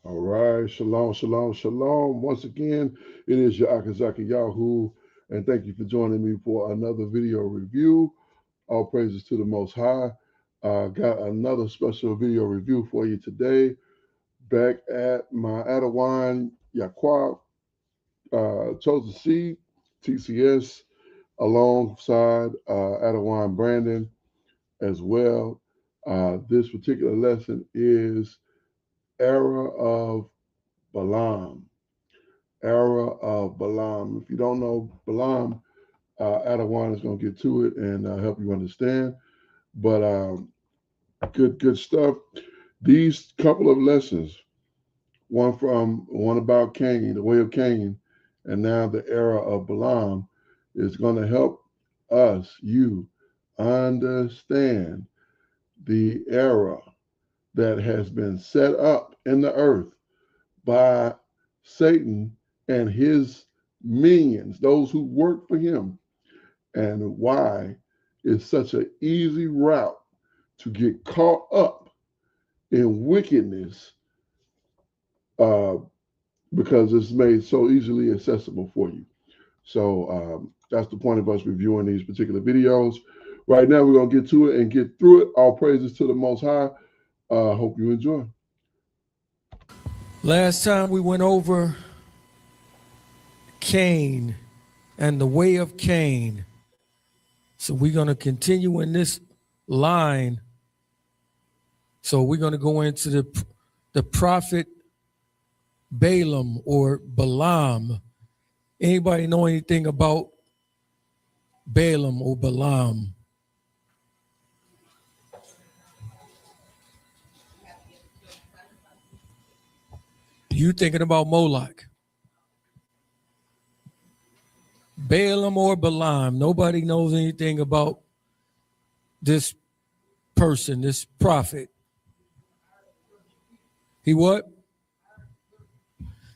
All right, shalom, shalom, shalom. Once again, it is YaaQob, and thank you for joining me for another video review. All praises to the Most High. Got another special video review for you today. Back at my Adawan YaaQob Chosen Seed, TCS, alongside Adawan Brandon as well. This particular lesson is Era of BALAAM. Era of BALAAM. If you don't know BALAAM, Adawan is going to get to it and help you understand. But good stuff. These couple of lessons, one about Cain, the way of Cain, and now the era of BALAAM, is going to help us, you, understand the era that has been set up in the earth by Satan and his minions, those who work for him, and why it's such an easy route to get caught up in wickedness because it's made so easily accessible for you. So that's the point of us reviewing these particular videos. Right now, we're going to get to it and get through it. All praises to the Most High. Hope you enjoy. Last time we went over Cain and the way of Cain. So we're going to continue in this line. So we're going to go into the prophet Balaam or Balaam. Anybody know anything about Balaam or Balaam? You thinking about Moloch? Balaam or Balaam? Nobody knows anything about this person, this prophet. He what?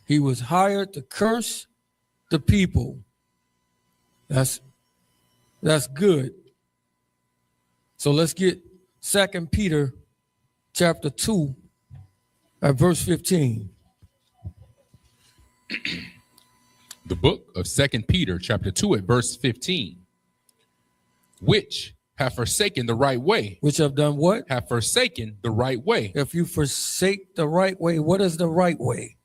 He was hired to curse the people. That's good. So let's get 2 Peter chapter 2 at verse 15. The book of 2 Peter chapter 2 at verse 15. Which have forsaken the right way. Which have done what? Have forsaken the right way. If you forsake the right way, what is the right way?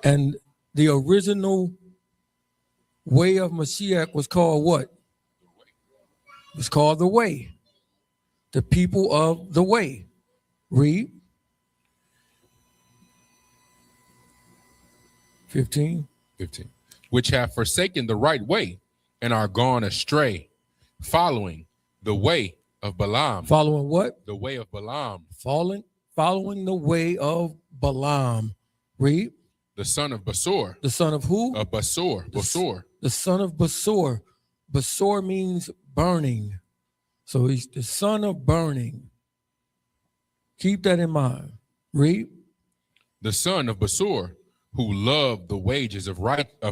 And the original way of Mashiach was called what? It was called the way. The people of the way. Read. 15. Which have forsaken the right way and are gone astray, following the way of Balaam. Following what? The way of Balaam. Following the way of Balaam. Read. The son of Besor. The son of who? Of Besor. The son of Besor. Besor means burning. So he's the son of burning. Keep that in mind. Read. The son of Besor, who loved the wages of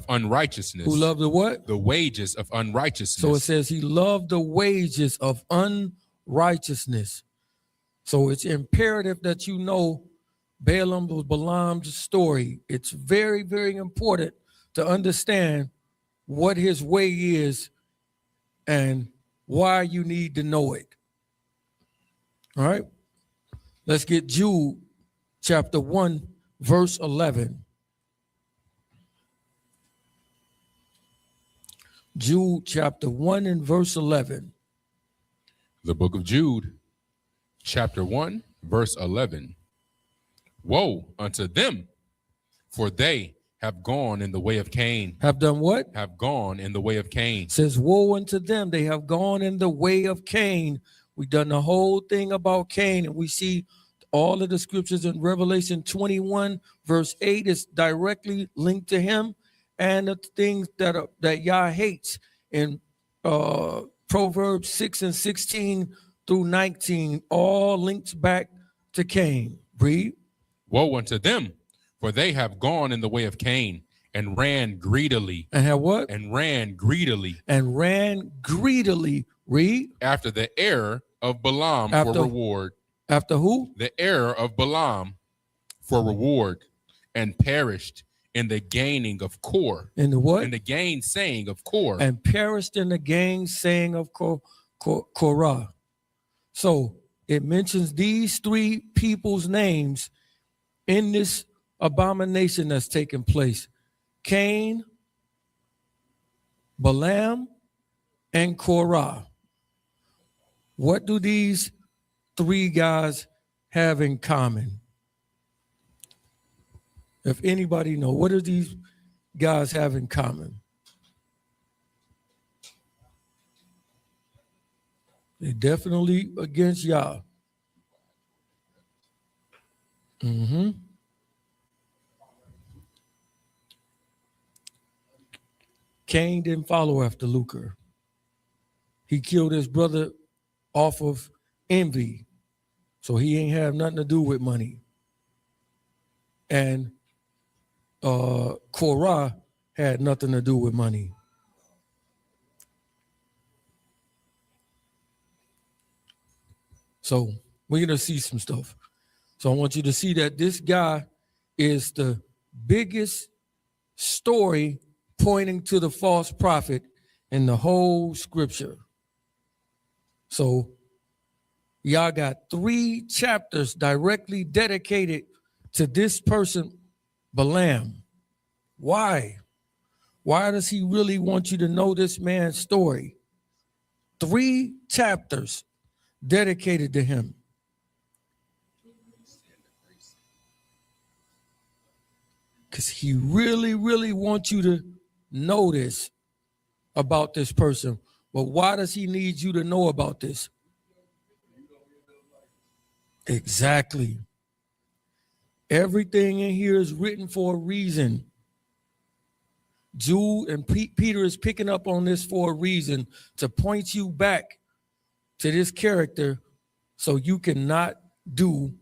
unrighteousness. Who loved the what? The wages of unrighteousness. So it says he loved the wages of unrighteousness. So it's imperative that you know Balaam was Balaam's story. It's very, very important to understand what his way is and why you need to know it. All right. Let's get Jude chapter 1, verse 11. Jude chapter 1 and verse 11. The book of Jude, chapter 1, verse 11. Woe unto them, for they have gone in the way of Cain. Have done what? Have gone in the way of Cain. It says, woe unto them, they have gone in the way of Cain. We've done the whole thing about Cain, and we see all of the scriptures in Revelation 21, verse 8 is directly linked to him, and the things that Yah hates in Proverbs 6 and 16 through 19, all linked back to Cain. Read. Woe unto them, for they have gone in the way of Cain, and ran greedily. And had what? And ran greedily. And ran greedily. Read. After the error of Balaam After- for reward. After who? The error of Balaam for reward, and perished in the gaining of Kor. In the what? In the gainsaying of Kor. And perished in the gainsaying of Korah. So it mentions these three people's names in this abomination that's taking place: Cain, Balaam, and Korah. What do these three guys have in common? If anybody know, what do these guys have in common? They're definitely against Yah. Cain didn't follow after Lucre. He killed his brother off of envy. So he ain't have nothing to do with money. And Korah had nothing to do with money. So we're going to see some stuff. So I want you to see that this guy is the biggest story pointing to the false prophet in the whole scripture. So y'all got 3 chapters directly dedicated to this person, Balaam. Why? Why does he really want you to know this man's story? 3 chapters dedicated to him. Because he really, really wants you to know this about this person. But why does he need you to know about this? Exactly. Everything in here is written for a reason. Jude and Peter is picking up on this for a reason, to point you back to this character so you cannot do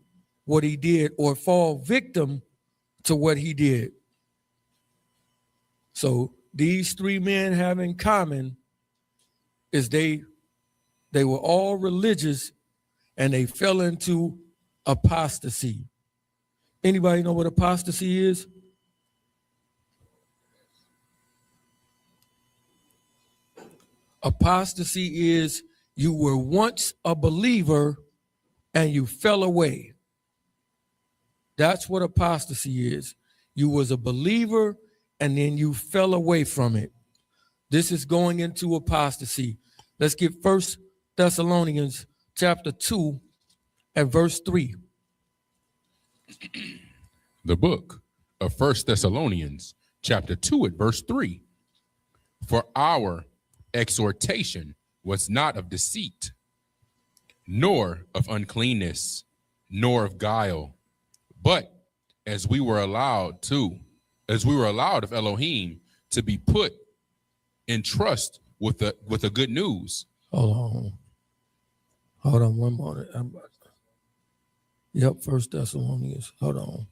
what he did or fall victim to what he did. So these 3 men have in common is they were all religious and they fell into apostasy. Anybody know what apostasy is? Apostasy is you were once a believer and you fell away. That's what apostasy is. You was a believer and then you fell away from it. This is going into apostasy. Let's get 1 Thessalonians chapter 2 and verse 3. The book of 1 Thessalonians chapter 2 at verse 3. For our exhortation was not of deceit, nor of uncleanness, nor of guile, but as we were allowed of Elohim to be put in trust with the good news. Hold on one moment. Yep, 1 Thessalonians. Hold on.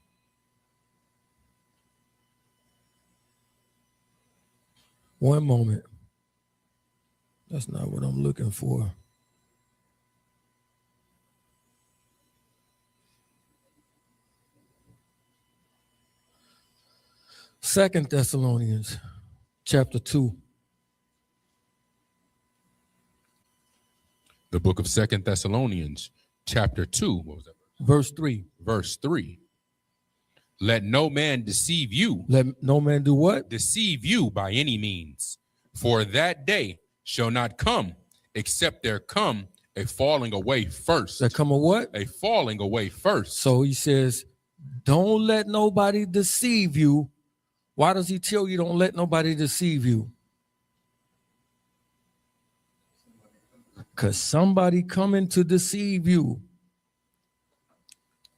One moment. That's not what I'm looking for. Second Thessalonians chapter 2. The book of 2 Thessalonians chapter 2. What was that? Verse 3. Verse 3. Let no man deceive you. Let no man do what? Deceive you by any means. For that day shall not come, except there come a falling away first. There come a what? A falling away first. So he says, don't let nobody deceive you. Why does he tell you don't let nobody deceive you? Because somebody coming to deceive you.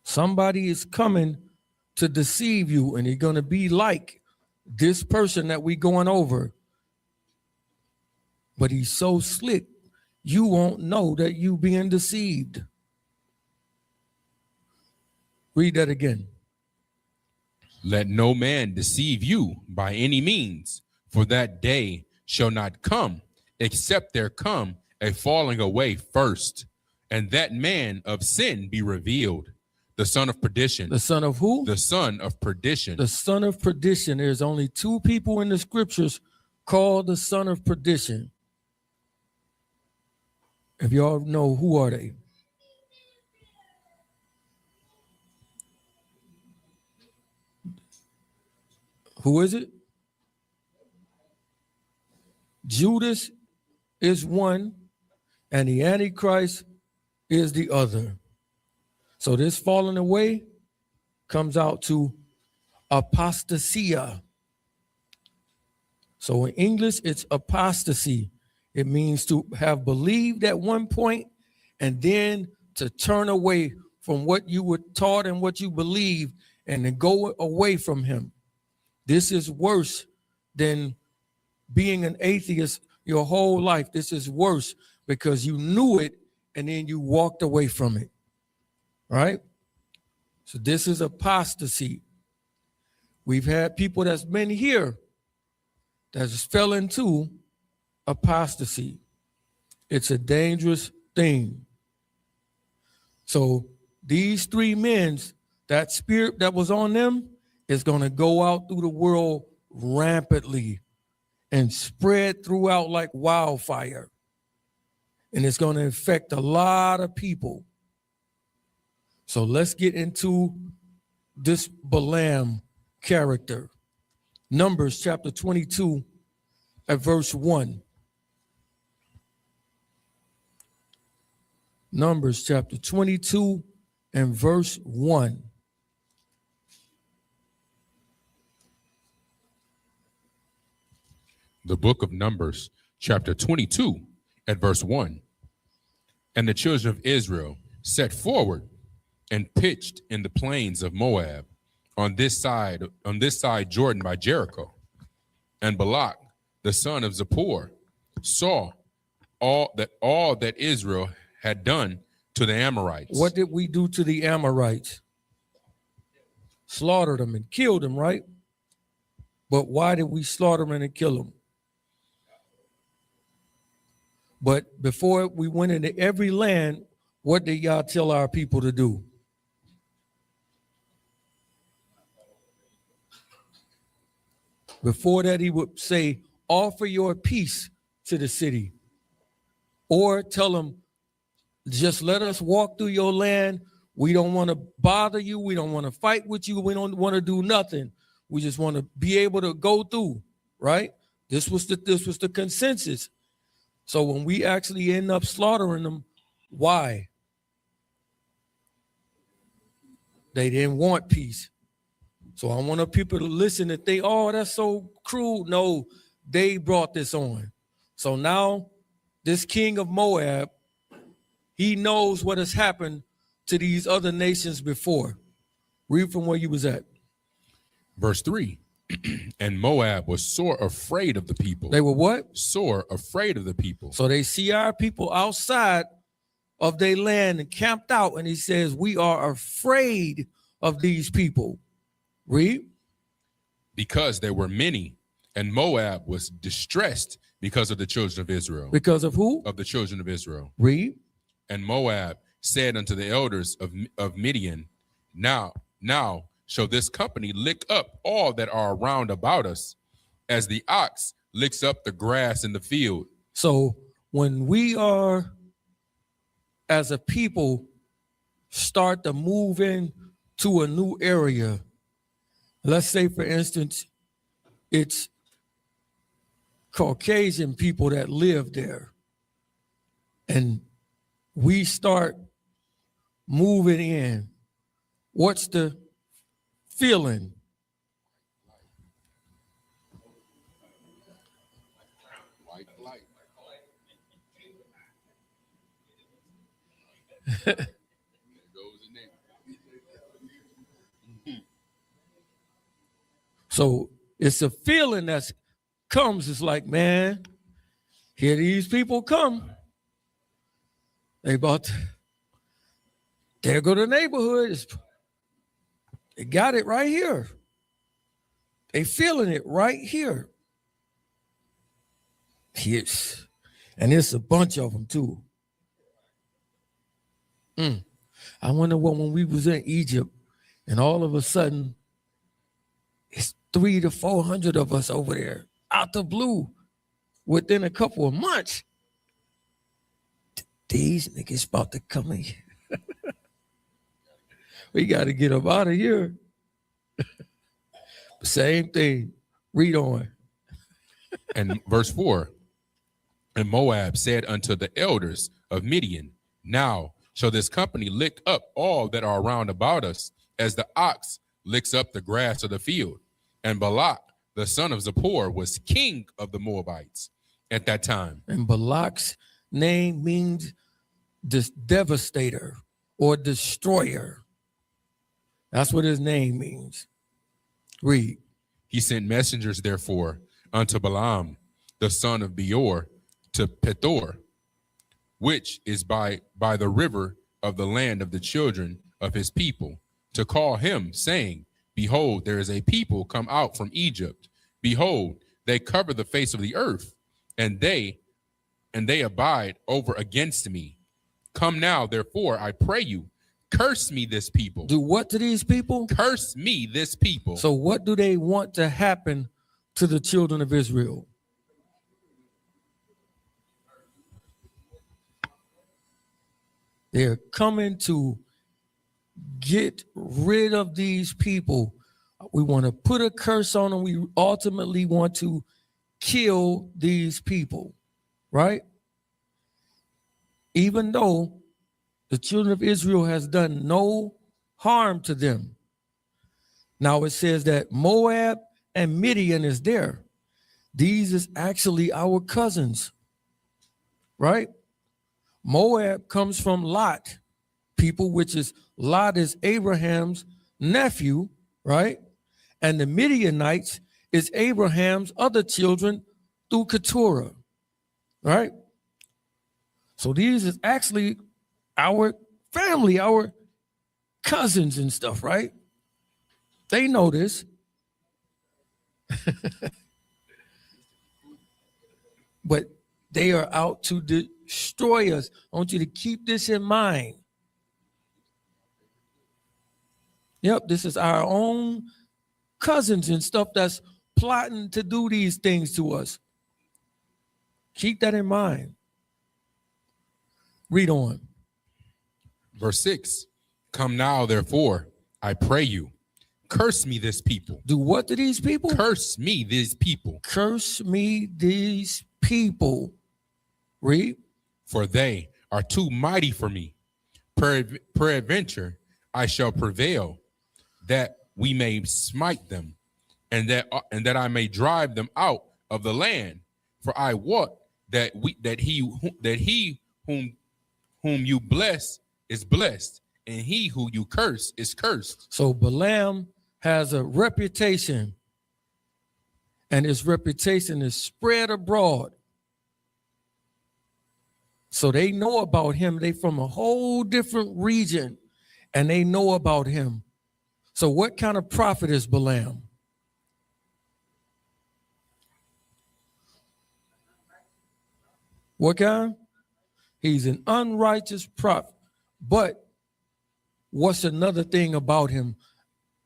Somebody is coming to deceive you, and you're going to be like this person that we going over. But he's so slick, you won't know that you being deceived. Read that again. Let no man deceive you by any means, for that day shall not come, except there come a falling away first, and that man of sin be revealed, the son of perdition. The son of who? The son of perdition. The son of perdition. There's only two people in the scriptures called the son of perdition. If y'all know, who are they? Who is it? Judas is one, and the Antichrist is the other. So this falling away comes out to apostasia. So in English, it's apostasy. It means to have believed at one point and then to turn away from what you were taught and what you believed and to go away from him. This is worse than being an atheist your whole life. This is worse because you knew it and then you walked away from it, right? So this is apostasy. We've had people that's been here that just fell into apostasy. It's a dangerous thing. So these three men, that spirit that was on them is going to go out through the world rampantly and spread throughout like wildfire. And it's going to affect a lot of people. So let's get into this Balaam character. Numbers chapter 22 at verse 1. Numbers chapter 22 and verse 1. The book of Numbers, chapter 22, at verse 1. And the children of Israel set forward and pitched in the plains of Moab on this side Jordan by Jericho. And Balak, the son of Zippor, saw all that Israel had done to the Amorites. What did we do to the Amorites? Slaughtered them and killed them, right? But why did we slaughter them and kill them? But before we went into every land, what did y'all tell our people to do? Before that, he would say, offer your peace to the city. Or tell them, just let us walk through your land. We don't want to bother you. We don't want to fight with you. We don't want to do nothing. We just want to be able to go through, right? This was the consensus. So when we actually end up slaughtering them, why? They didn't want peace. So I want people to listen and think, oh, that's so cruel. No, they brought this on. So now this king of Moab, he knows what has happened to these other nations before. Read from where you was at. Verse 3. And Moab was sore afraid of the people. They were what? Sore afraid of the people. So they see our people outside of their land and camped out, and he says, we are afraid of these people. Read. Because there were many, and Moab was distressed because of the children of Israel. Because of who? Of the children of Israel. Read. And Moab said unto the elders of Midian, Now shall this company lick up all that are round about us, as the ox licks up the grass in the field. So when we are, as a people, start to move in to a new area, let's say, for instance, it's Caucasian people that live there, and we start moving in, what's the feeling? So it's a feeling that comes. It's like, man, here these people come. There go the neighborhood. They got it right here. They feeling it right here. Yes. And it's a bunch of them too. I wonder what when we was in Egypt and all of a sudden it's 300 to 400 of us over there out the blue within a couple of months. These niggas about to come in. We got to get them out of here. Same thing. Read on. And verse 4, and Moab said unto the elders of Midian, now shall this company lick up all that are round about us, as the ox licks up the grass of the field. And Balak, the son of Zippor, was king of the Moabites at that time. And Balak's name means this devastator or destroyer. That's what his name means. Read. He sent messengers, therefore, unto Balaam, the son of Beor, to Pethor, which is by the river of the land of the children of his people, to call him, saying, behold, there is a people come out from Egypt. Behold, they cover the face of the earth, and they abide over against me. Come now, therefore, I pray you, curse me this people. Do what to these people? Curse me this people. So what do they want to happen to the children of Israel? They're coming to get rid of these people. We want to put a curse on them. We ultimately want to kill these people, right? Even though the children of Israel has done no harm to them. Now it says that Moab and Midian is there. These is actually our cousins, right? Moab comes from Lot, people, which is Lot is Abraham's nephew, right? And the Midianites is Abraham's other children through Keturah, right? So these is actually our family, our cousins and stuff, right? They know this. But they are out to destroy us. I want you to keep this in mind. Yep, this is our own cousins and stuff that's plotting to do these things to us. Keep that in mind. Read on. Verse 6, come now, therefore, I pray you, curse me this people. Do what to these people? Curse me these people. Curse me these people. Read. For they are too mighty for me. Peradventure, I shall prevail, that we may smite them, and that I may drive them out of the land. For I wot that he whom you bless is blessed, and he who you curse is cursed. So Balaam has a reputation, and his reputation is spread abroad. So they know about him. They from a whole different region, and they know about him. So what kind of prophet is Balaam? What kind? He's an unrighteous prophet. But what's another thing about him,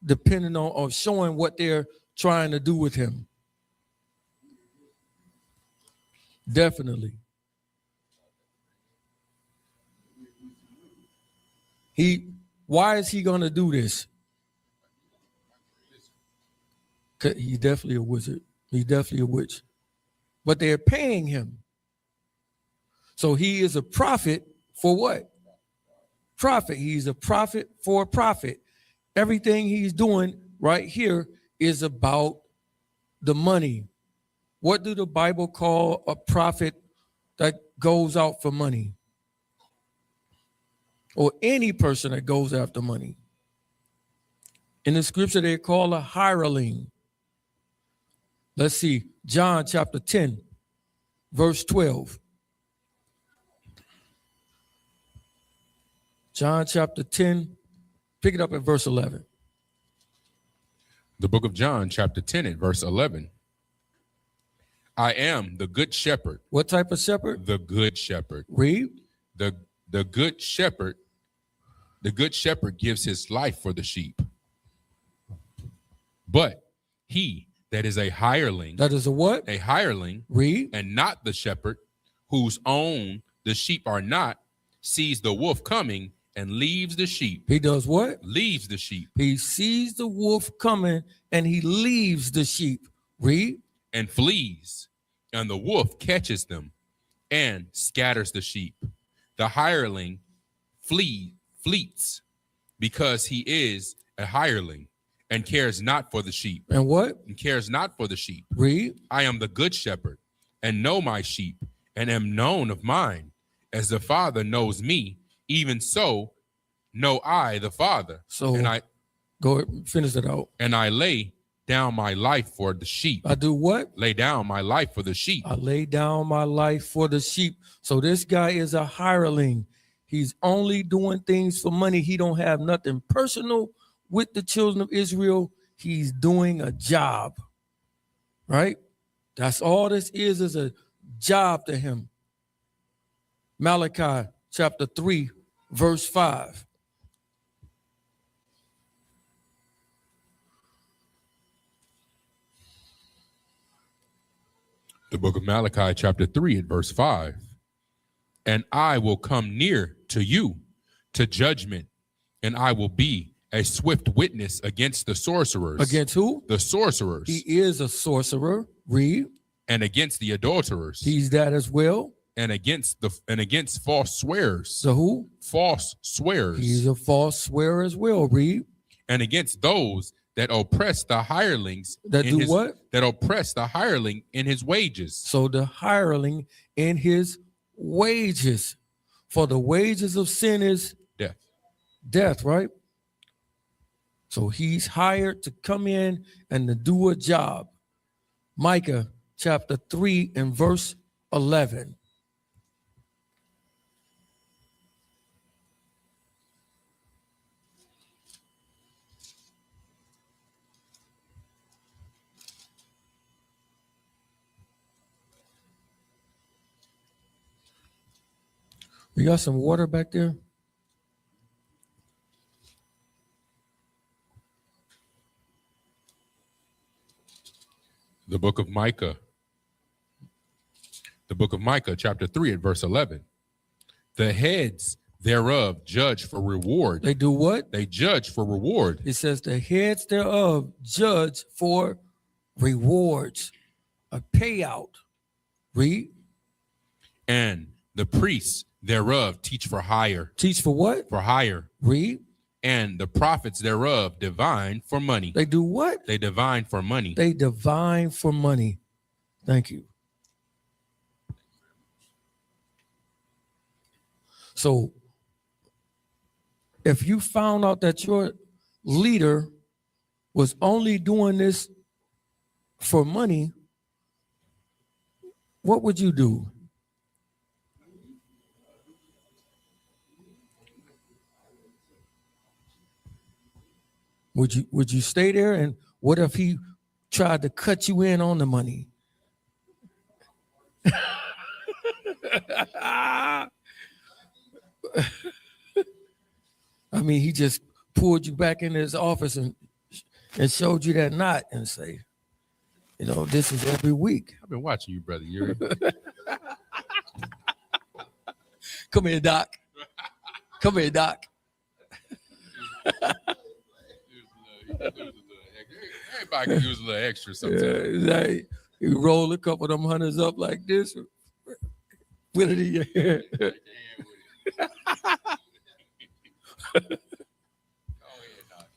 depending on or showing what they're trying to do with him? Definitely. Why is he going to do this? He's definitely a wizard. He's definitely a witch. But they're paying him. So he is a prophet for what? Prophet. He's a prophet for profit. Everything he's doing right here is about the money. What do the Bible call a prophet that goes out for money? Or any person that goes after money. In the scripture, they call a hireling. Let's see, John chapter 10, verse 12. John chapter 10, pick it up at verse 11. The book of John, chapter 10, at verse 11. I am the good shepherd. What type of shepherd? The good shepherd. Read. The good shepherd. The good shepherd gives his life for the sheep. But he that is a hireling. That is a what? A hireling. Read. And not the shepherd, whose own the sheep are not, sees the wolf coming and leaves the sheep. He does what? Leaves the sheep. He sees the wolf coming and he leaves the sheep. Read. And flees, and the wolf catches them and scatters the sheep. The hireling fleets because he is a hireling and cares not for the sheep. And what? And cares not for the sheep. Read. I am the good shepherd and know my sheep and am known of mine. As the Father knows me, even so know I the Father. So and I go finish it out. And I lay down my life for the sheep. I do what? Lay down my life for the sheep. I lay down my life for the sheep. So this guy is a hireling. He's only doing things for money. He don't have nothing personal with the children of Israel. He's doing a job, right? That's all this is a job to him. Malachi chapter 3, verse 5. The book of Malachi chapter 3 at verse 5. And I will come near to you to judgment, and I will be a swift witness against the sorcerers. Against who? The sorcerers. He is a sorcerer. Read. And against the adulterers. He's that as well. And against false swearers. The who? False swearers. He's a false swearer as well. Read. And against those that oppress the hirelings. That do what? That oppress the hireling in his wages. So the hireling in his wages. For the wages of sin is death. Death, right? So he's hired to come in and to do a job. Micah chapter 3 and verse 11. We got some water back there? The book of Micah. The book of Micah, chapter 3 at verse 11. The heads thereof judge for reward. They do what? They judge for reward. It says the heads thereof judge for rewards, a payout. Read. And the priests thereof teach for hire. Teach for what? For hire. Read. And the prophets thereof divine for money. They do what? They divine for money. They divine for money. Thank you. So if you found out that your leader was only doing this for money, what would you do? Would you stay there? And what if he tried to cut you in on the money? I mean, he just pulled you back into his office and showed you that knot and say, you know, this is every week. I've been watching you, brother Yuri. Come here, Doc. Come here, Doc. Everybody can use a little extra sometimes. Yeah, like you roll a couple of them hunters up like this, with it in your hair.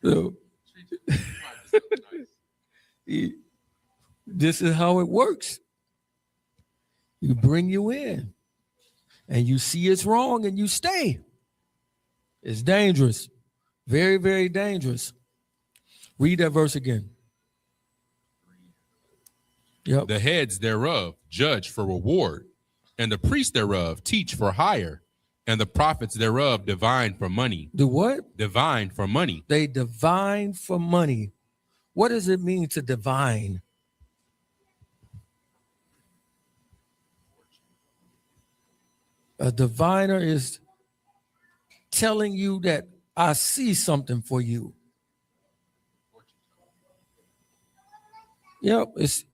So, this is how it works. You bring you in, and you see it's wrong, and you stay. It's dangerous, very, very dangerous. Read that verse again. Yep. The heads thereof judge for reward, and the priests thereof teach for hire, and the prophets thereof divine for money. Do what? Divine for money. They divine for money. What does it mean to divine? A diviner is telling you that I see something for you. Yep, it's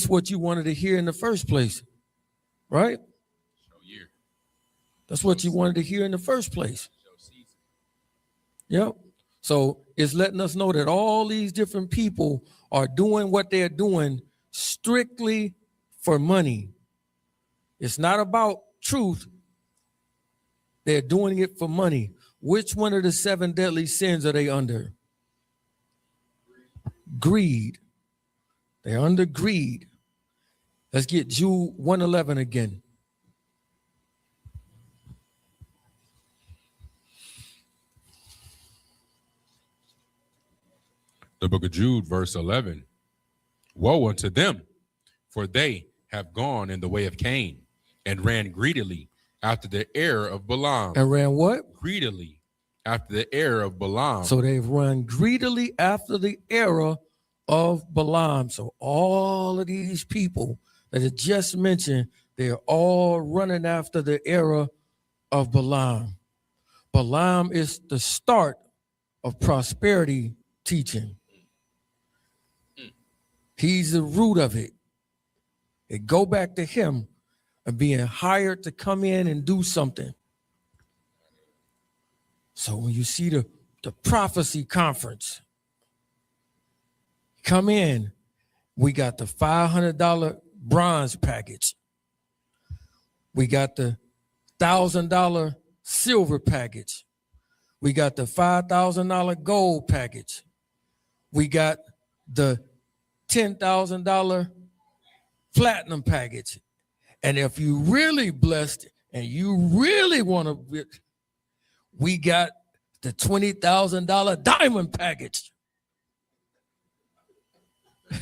what you wanted to hear in the first place, right? That's what you wanted to hear in the first place. Yep. So it's letting us know that all these different people are doing what they're doing strictly for money. It's not about truth. They're doing it for money. Which one of the 7 deadly sins are they under? Greed. They're under greed. Let's get Jude 1:11 again. The book of Jude, verse 11. Woe unto them, for they have gone in the way of Cain and ran greedily after the error of Balaam. And ran what? Greedily after the error of Balaam. So they've run greedily after the error of Balaam. So all of these people that I just mentioned, they're all running after the error of Balaam. Balaam is the start of prosperity teaching. He's the root of it. It go back to him and being hired to come in and do something. So when you see the prophecy conference, come in, we got the $500 bronze package. We got the $1,000 silver package. We got the $5,000 gold package. We got the $10,000 platinum package. And if you really blessed and you really want to, we got the $20,000 diamond package. If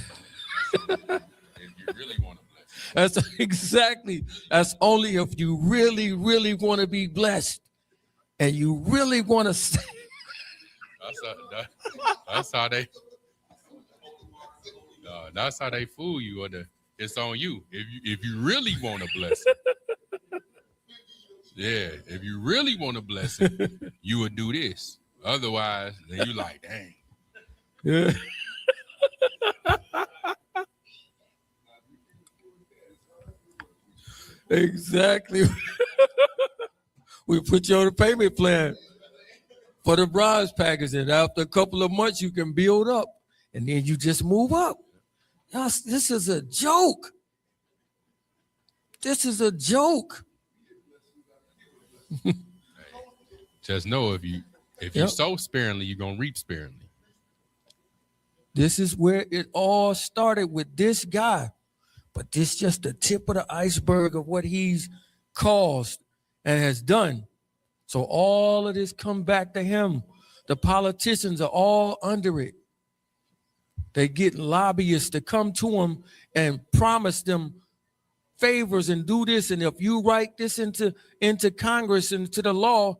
you really want to bless. That's exactly. That's only if you really, really want to be blessed and you really want to stay. That's how they. That's how they fool you. It's on you. If you really want a blessing, yeah. If you really want a blessing, you would do this. Otherwise, then you like, dang. Yeah. Exactly. We put you on a payment plan for the bronze package, and after a couple of months, you can build up, and then you just move up. This is a joke. This is a joke. Just know if you sow sparingly, you're gonna reap sparingly. This is where it all started with this guy, but this just the tip of the iceberg of what he's caused and has done. So all of this come back to him. The politicians are all under it. They get lobbyists to come to them and promise them favors and do this. And if you write this into Congress and to the law,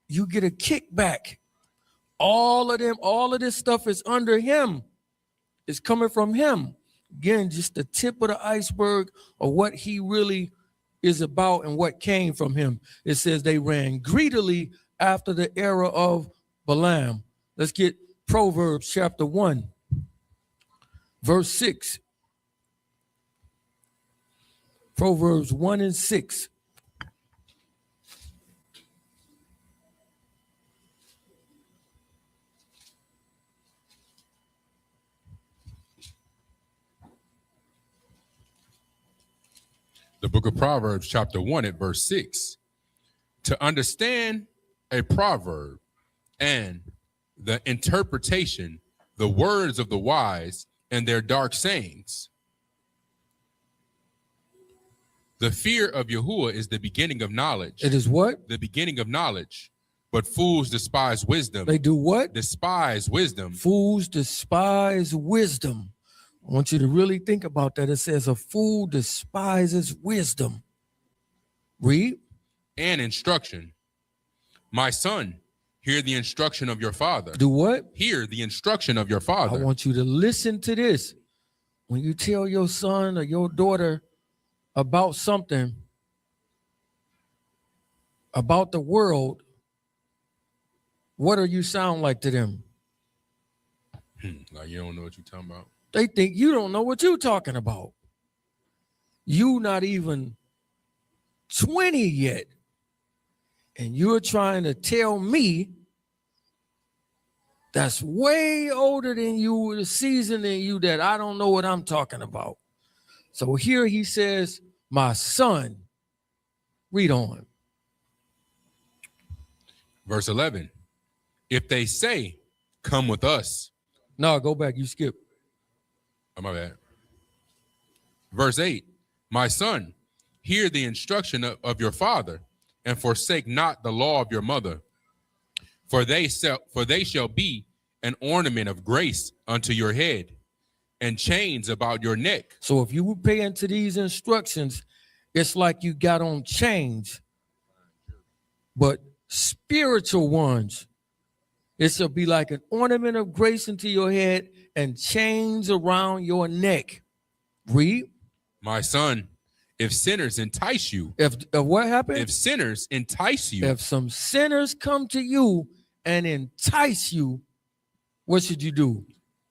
you get a kickback. All of this stuff is under him. It's coming from him. Again, just the tip of the iceberg of what he really is about and what came from him. It says they ran greedily after the error of Balaam. Let's get Proverbs chapter 1. Verse 6. Proverbs 1 and 6. The book of Proverbs, chapter 1 at verse 6. To understand a proverb and the interpretation, the words of the wise and their dark sayings. The fear of Yahuwah is the beginning of knowledge. It is what? The beginning of knowledge. But fools despise wisdom. They do what? Despise wisdom. Fools despise wisdom. I want you to really think about that. It says a fool despises wisdom. Read. And instruction. My son, Hear the instruction of your father. Do what? Hear the instruction of your father. I want you to listen to this. When you tell your son or your daughter about something, about the world, what do you sound like to them? Like you don't know what you're talking about. They think you don't know what you're talking about. You not even 20 yet. And you're trying to tell me that's way older than you, seasoned than you, that I don't know what I'm talking about. So here he says, my son. Read on. Verse 11. If they say, come with us. No, go back. You skip. Oh, my bad. Verse 8. My son, hear the instruction of your father, and forsake not the law of your mother. For they shall be an ornament of grace unto your head, and chains about your neck. So if you would pay into these instructions, it's like you got on chains, but spiritual ones. It shall be like an ornament of grace into your head and chains around your neck. Read. My son, if sinners entice you. If what happened? If sinners entice you. If some sinners come to you and entice you, what should you do?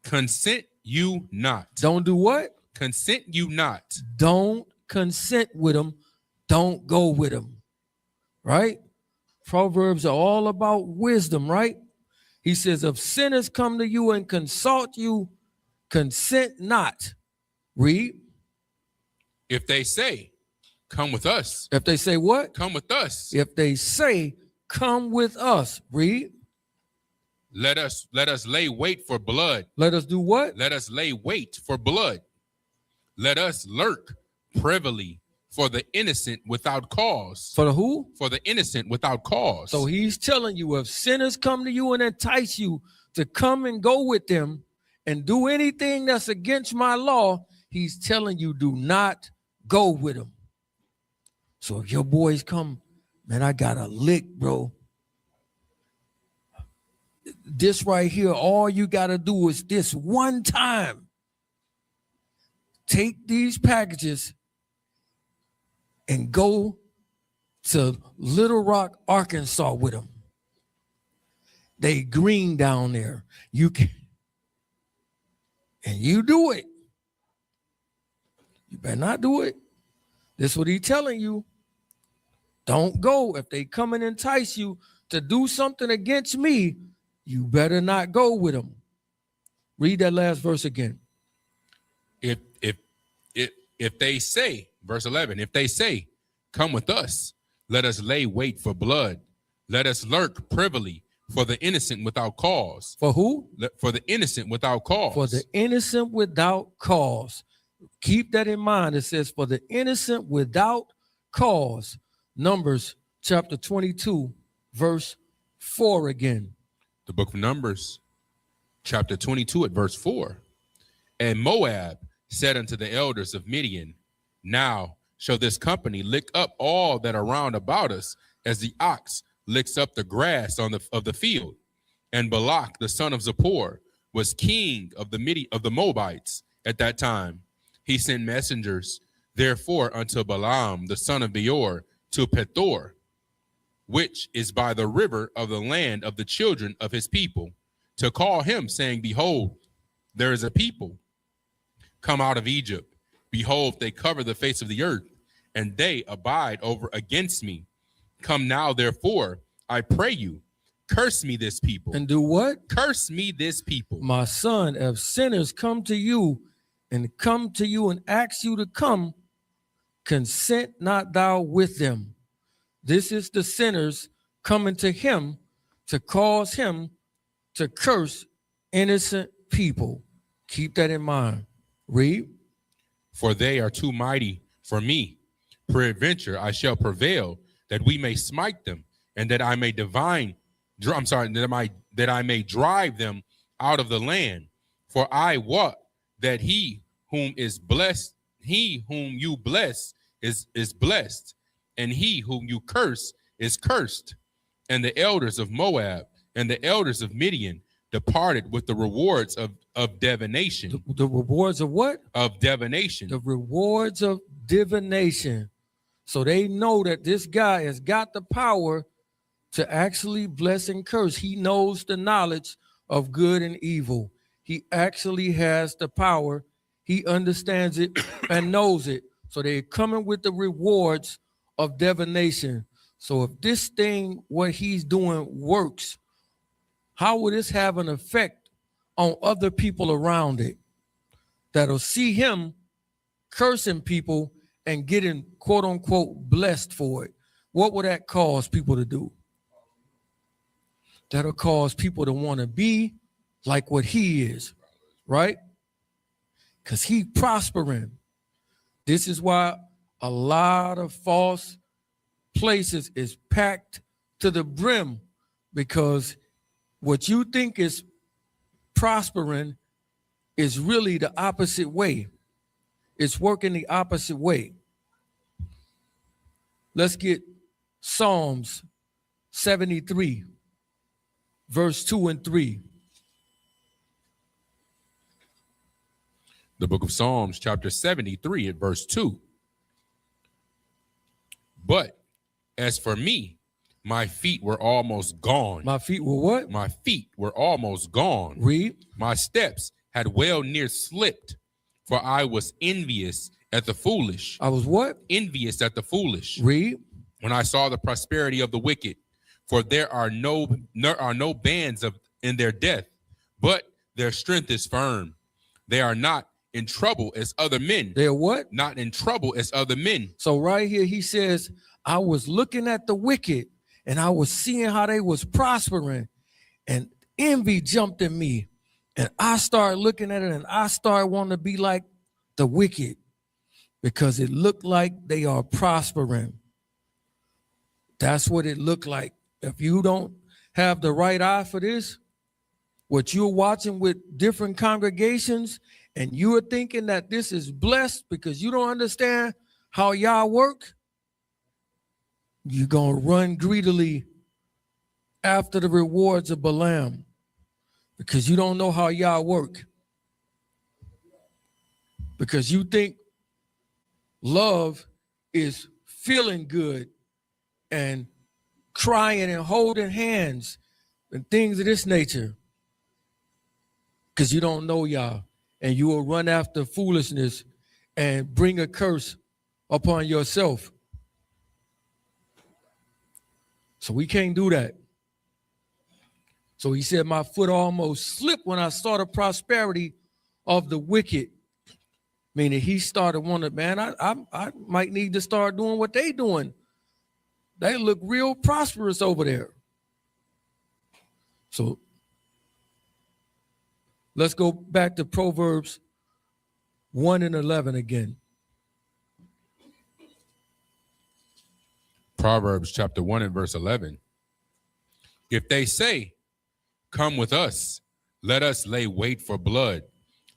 Consent you not. Don't do what? Consent you not. Don't consent with them. Don't go with them. Right? Proverbs are all about wisdom, right? He says, if sinners come to you and consult you, consent not. Read. If they say, come with us. If they say what? Come with us. If they say, come with us. Read. Let us lay wait for blood. Let us do what? Let us lay wait for blood. Let us lurk privily for the innocent without cause. For the who? For the innocent without cause. So he's telling you, if sinners come to you and entice you to come and go with them and do anything that's against my law, he's telling you, do not go with them. So if your boys come, man, I got a lick, bro. This right here, all you got to do is this one time. Take these packages and go to Little Rock, Arkansas with them. They green down there. You can, and you do it. You better not do it. This is what he's telling you. Don't go. If they come and entice you to do something against me, you better not go with them. Read that last verse again. If they say, verse 11, if they say, come with us, let us lay wait for blood. Let us lurk privily for the innocent without cause. For who? For the innocent without cause. For the innocent without cause. Keep that in mind. It says, for the innocent without cause. Numbers chapter 22, verse 4 again. The book of Numbers, chapter 22 at verse 4. And Moab said unto the elders of Midian, now shall this company lick up all that are round about us, as the ox licks up the grass of the field. And Balak, the son of Zippor, was king of the Moabites at that time. He sent messengers, therefore, unto Balaam, the son of Beor, to Pethor, which is by the river of the land of the children of his people, to call him, saying, behold, there is a people come out of Egypt. Behold, they cover the face of the earth, and they abide over against me. Come now, therefore, I pray you, curse me this people. And do what? Curse me this people. My son, if sinners come to you and ask you to come, consent not thou with them. This is the sinners coming to him to cause him to curse innocent people. Keep that in mind. Read. For they are too mighty for me. Peradventure I shall prevail, that we may smite them, and that I may that I may drive them out of the land. For I wot that he whom you bless is blessed, and he whom you curse is cursed. And the elders of Moab And the elders of Midian departed with the rewards of divination. The rewards of what? Of divination. The rewards of divination. So they know that this guy has got the power to actually bless and curse. He knows the knowledge of good and evil. He actually has the power. He understands it and knows it. So they're coming with the rewards of divination. So if this thing, what he's doing, works, how will this have an effect on other people around it that'll see him cursing people and getting quote unquote blessed for it? What will that cause people to do? That'll cause people to want to be like what he is, right? Because he's prospering. This is why a lot of false places is packed to the brim, because what you think is prospering is really the opposite way. It's working the opposite way. Let's get Psalms 73, verse 2 and 3. The book of Psalms, chapter 73, at verse 2. But as for me, my feet were almost gone. My feet were what? My feet were almost gone. Read. My steps had well near slipped, for I was envious at the foolish. I was what? Envious at the foolish. Read. When I saw the prosperity of the wicked, for there are no bands in their death, but their strength is firm. They are not in trouble as other men. They're what? Not in trouble as other men. So right here he says, I was looking at the wicked and I was seeing how they was prospering, and envy jumped in me. And I started looking at it and I started wanting to be like the wicked because it looked like they are prospering. That's what it looked like. If you don't have the right eye for this, what you're watching with different congregations, and you are thinking that this is blessed because you don't understand how y'all work, you're going to run greedily after the rewards of Balaam because you don't know how y'all work. Because you think love is feeling good and crying and holding hands and things of this nature. Because you don't know y'all, and you will run after foolishness and bring a curse upon yourself. So we can't do that. So he said, my foot almost slipped when I saw the prosperity of the wicked. Meaning he started wondering, man, I might need to start doing what they doing. They look real prosperous over there. So let's go back to Proverbs 1 and 11 again. Proverbs chapter 1 and verse 11. If they say, come with us, let us lay wait for blood.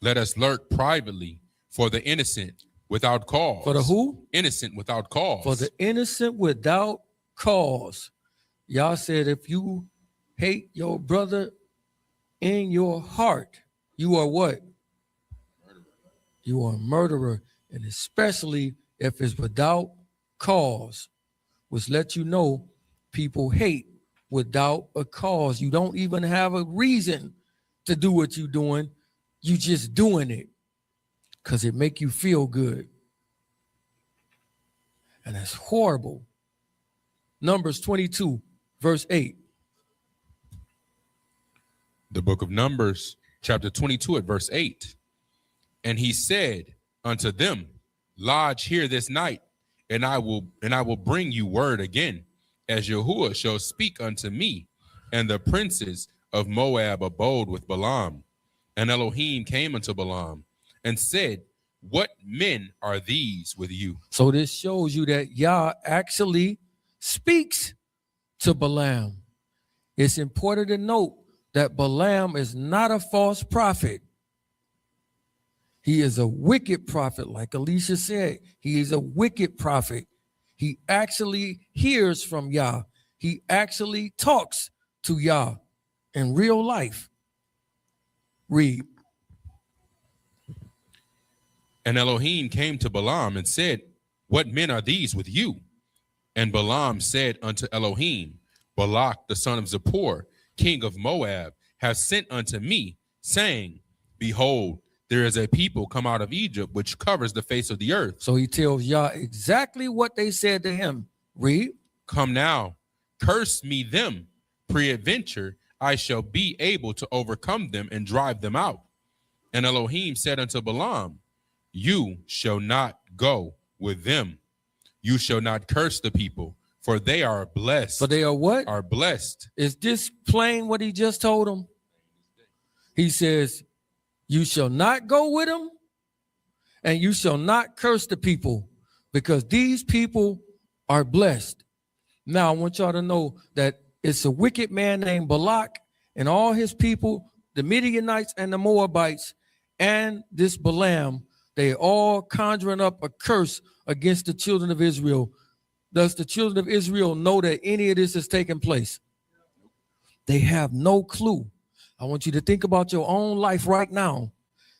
Let us lurk privately for the innocent without cause. For the who? Innocent without cause. For the innocent without cause. Y'all said if you hate your brother in your heart, you are what? You are a murderer. And especially if it's without cause, which lets you know people hate without a cause. You don't even have a reason to do what you're doing. You just doing it because it make you feel good. And that's horrible. Numbers 22, verse 8. The book of Numbers, chapter 22 at verse 8. And he said unto them, lodge here this night, and I will bring you word again, as Yahuwah shall speak unto me. And the princes of Moab abode with Balaam. And Elohim came unto Balaam and said, what men are these with you? So this shows you that Yah actually speaks to Balaam. It's important to note that Balaam is not a false prophet. He is a wicked prophet, like Alicia said. He is a wicked prophet. He actually hears from Yah. He actually talks to Yah. in real life. Read. And Elohim came to Balaam and said, what men are these with you? And Balaam said unto Elohim, Balak the son of Zippor, king of Moab, has sent unto me, saying, behold, there is a people come out of Egypt which covers the face of the earth. So he tells Yah exactly what they said to him. Read. Come now, curse me them, peradventure I shall be able to overcome them and drive them out. And Elohim said unto Balaam, you shall not go with them. You shall not curse the people, for they are blessed. For they are what? Are blessed. Is this plain what he just told them? He says, you shall not go with them, and you shall not curse the people, because these people are blessed. Now, I want y'all to know that it's a wicked man named Balak and all his people, the Midianites and the Moabites, and this Balaam. They all conjuring up a curse against the children of Israel. Does the children of Israel know that any of this is taking place? They have no clue. I want you to think about your own life right now.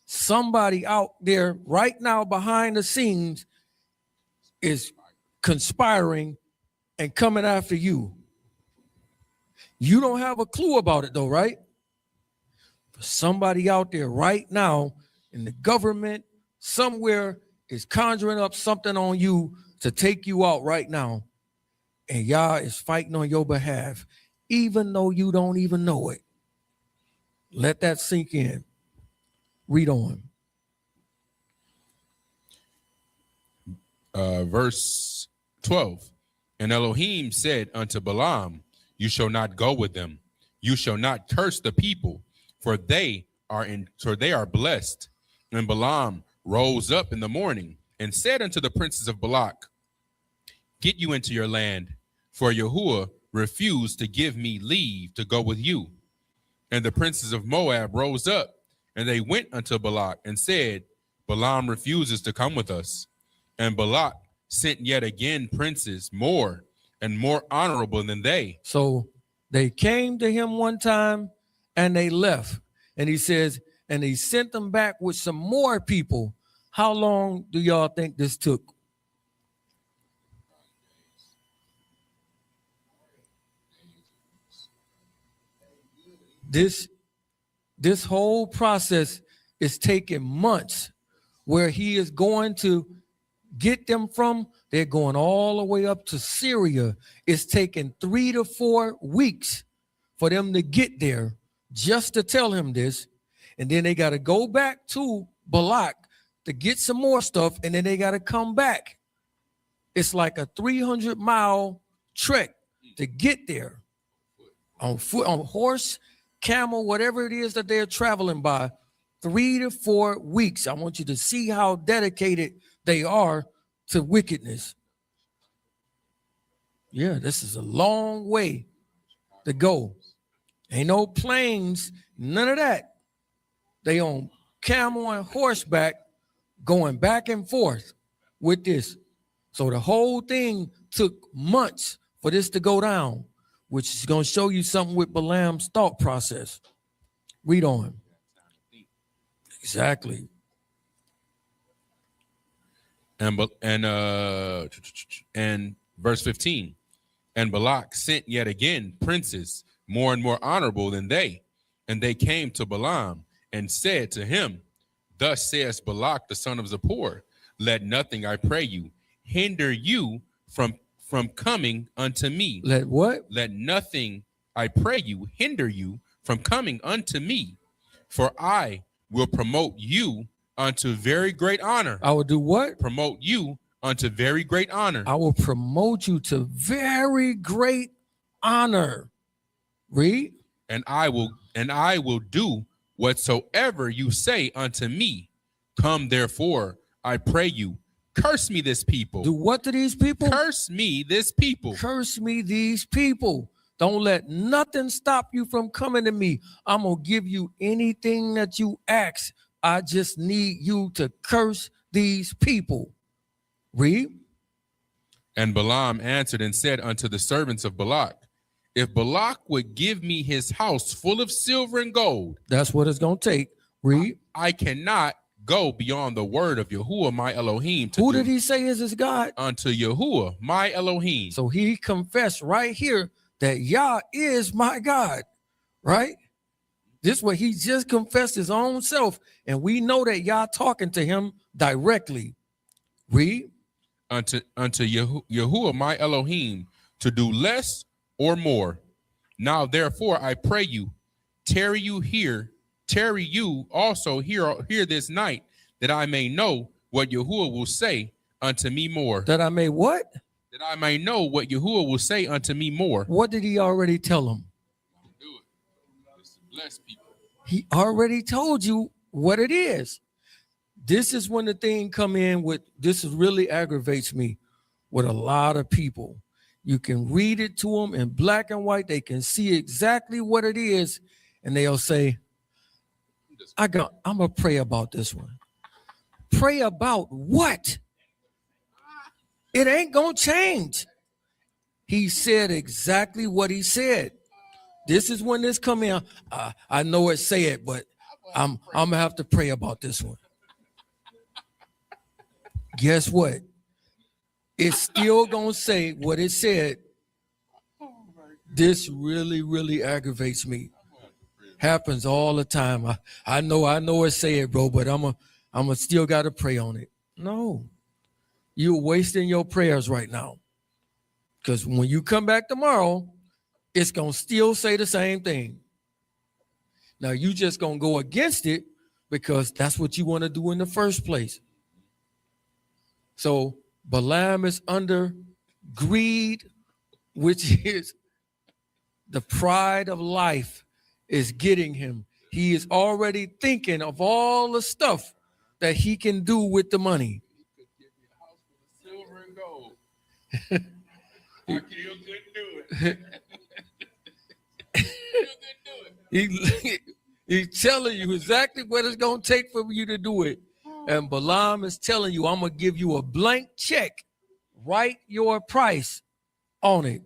Somebody out there right now behind the scenes is conspiring and coming after you. You don't have a clue about it though, right? But somebody out there right now in the government somewhere is conjuring up something on you to take you out right now. And Yah is fighting on your behalf, even though you don't even know it. Let that sink in. Read on. Verse 12. And Elohim said unto Balaam, you shall not go with them. You shall not curse the people, for they are blessed. And Balaam rose up in the morning and said unto the princes of Balak, get you into your land, for Yahuwah refused to give me leave to go with you. And the princes of Moab rose up, and they went unto Balak and said, Balaam refuses to come with us. And Balak sent yet again princes more and more honorable than they. So they came to him one time and they left. And he says, and he sent them back with some more people. How long do y'all think this took? This whole process is taking months. Where he is going to get them from, they're going all the way up to Syria. It's taking 3 to 4 weeks for them to get there just to tell him this. And then they got to go back to Balak to get some more stuff, and then they got to come back. It's like a 300-mile trek to get there on foot, on horse, camel, whatever it is that they're traveling by. 3 to 4 weeks. I want you to see how dedicated they are to wickedness. Yeah, this is a long way to go. Ain't no planes, none of that. They on camel and horseback going back and forth with this. So the whole thing took months for this to go down, which is going to show you something with Balaam's thought process. Read on. Exactly. And verse 15, and Balak sent yet again princes more and more honorable than they, and they came to Balaam and said to him, thus says Balak the son of Zippor, let nothing, I pray you, hinder you from coming unto me. Let what? Let nothing, I pray you, hinder you from coming unto me, for I will promote you unto very great honor. I will do what? Promote you unto very great honor. I will promote you to very great honor. Read. And I will do whatsoever you say unto me. Come therefore, I pray you, curse me this people. Do what to these people? Curse me this people. Curse me these people. Don't let nothing stop you from coming to me. I'm going to give you anything that you ask. I just need you to curse these people. Read. And Balaam answered and said unto the servants of Balak, If Balak would give me his house full of silver and gold, That's what it's going to take. Read. I cannot go beyond the word of Yahuwah, my Elohim. Who did he say is his God? Unto Yahuwah, my Elohim. So he confessed right here that Yah is my God, right? This way he just confessed his own self, and we know that Yah talking to him directly. Read. Unto Yahuwah, my Elohim, to do less or more. Now, therefore, I pray you, tarry you also here this night, that I may know what Yahuwah will say unto me more. That I may what? That I may know what Yahuwah will say unto me more. What did he already tell him? Do it. Bless people. He already told you what it is. This is when the thing come in with, this really aggravates me with a lot of people. You can read it to them in black and white. They can see exactly what it is. And they'll say, I'm going to pray about this one. Pray about what? It ain't going to change. He said exactly what he said. This is when this come in. I know it said, but I'm going to have to pray about this one. Guess what? It's still going to say what it said. This really, really aggravates me. Happens all the time. I know it said, bro, but I'm still got to pray on it. No. You're wasting your prayers right now. Because when you come back tomorrow, it's going to still say the same thing. Now, you just going to go against it because that's what you want to do in the first place. So Balaam is under greed, which is the pride of life is getting him. He is already thinking of all the stuff that he can do with the money. He could give you a house full of silver and gold. You couldn't do it. He's telling you exactly what it's going to take for you to do it. And Balaam is telling you, I'm going to give you a blank check. Write your price on it.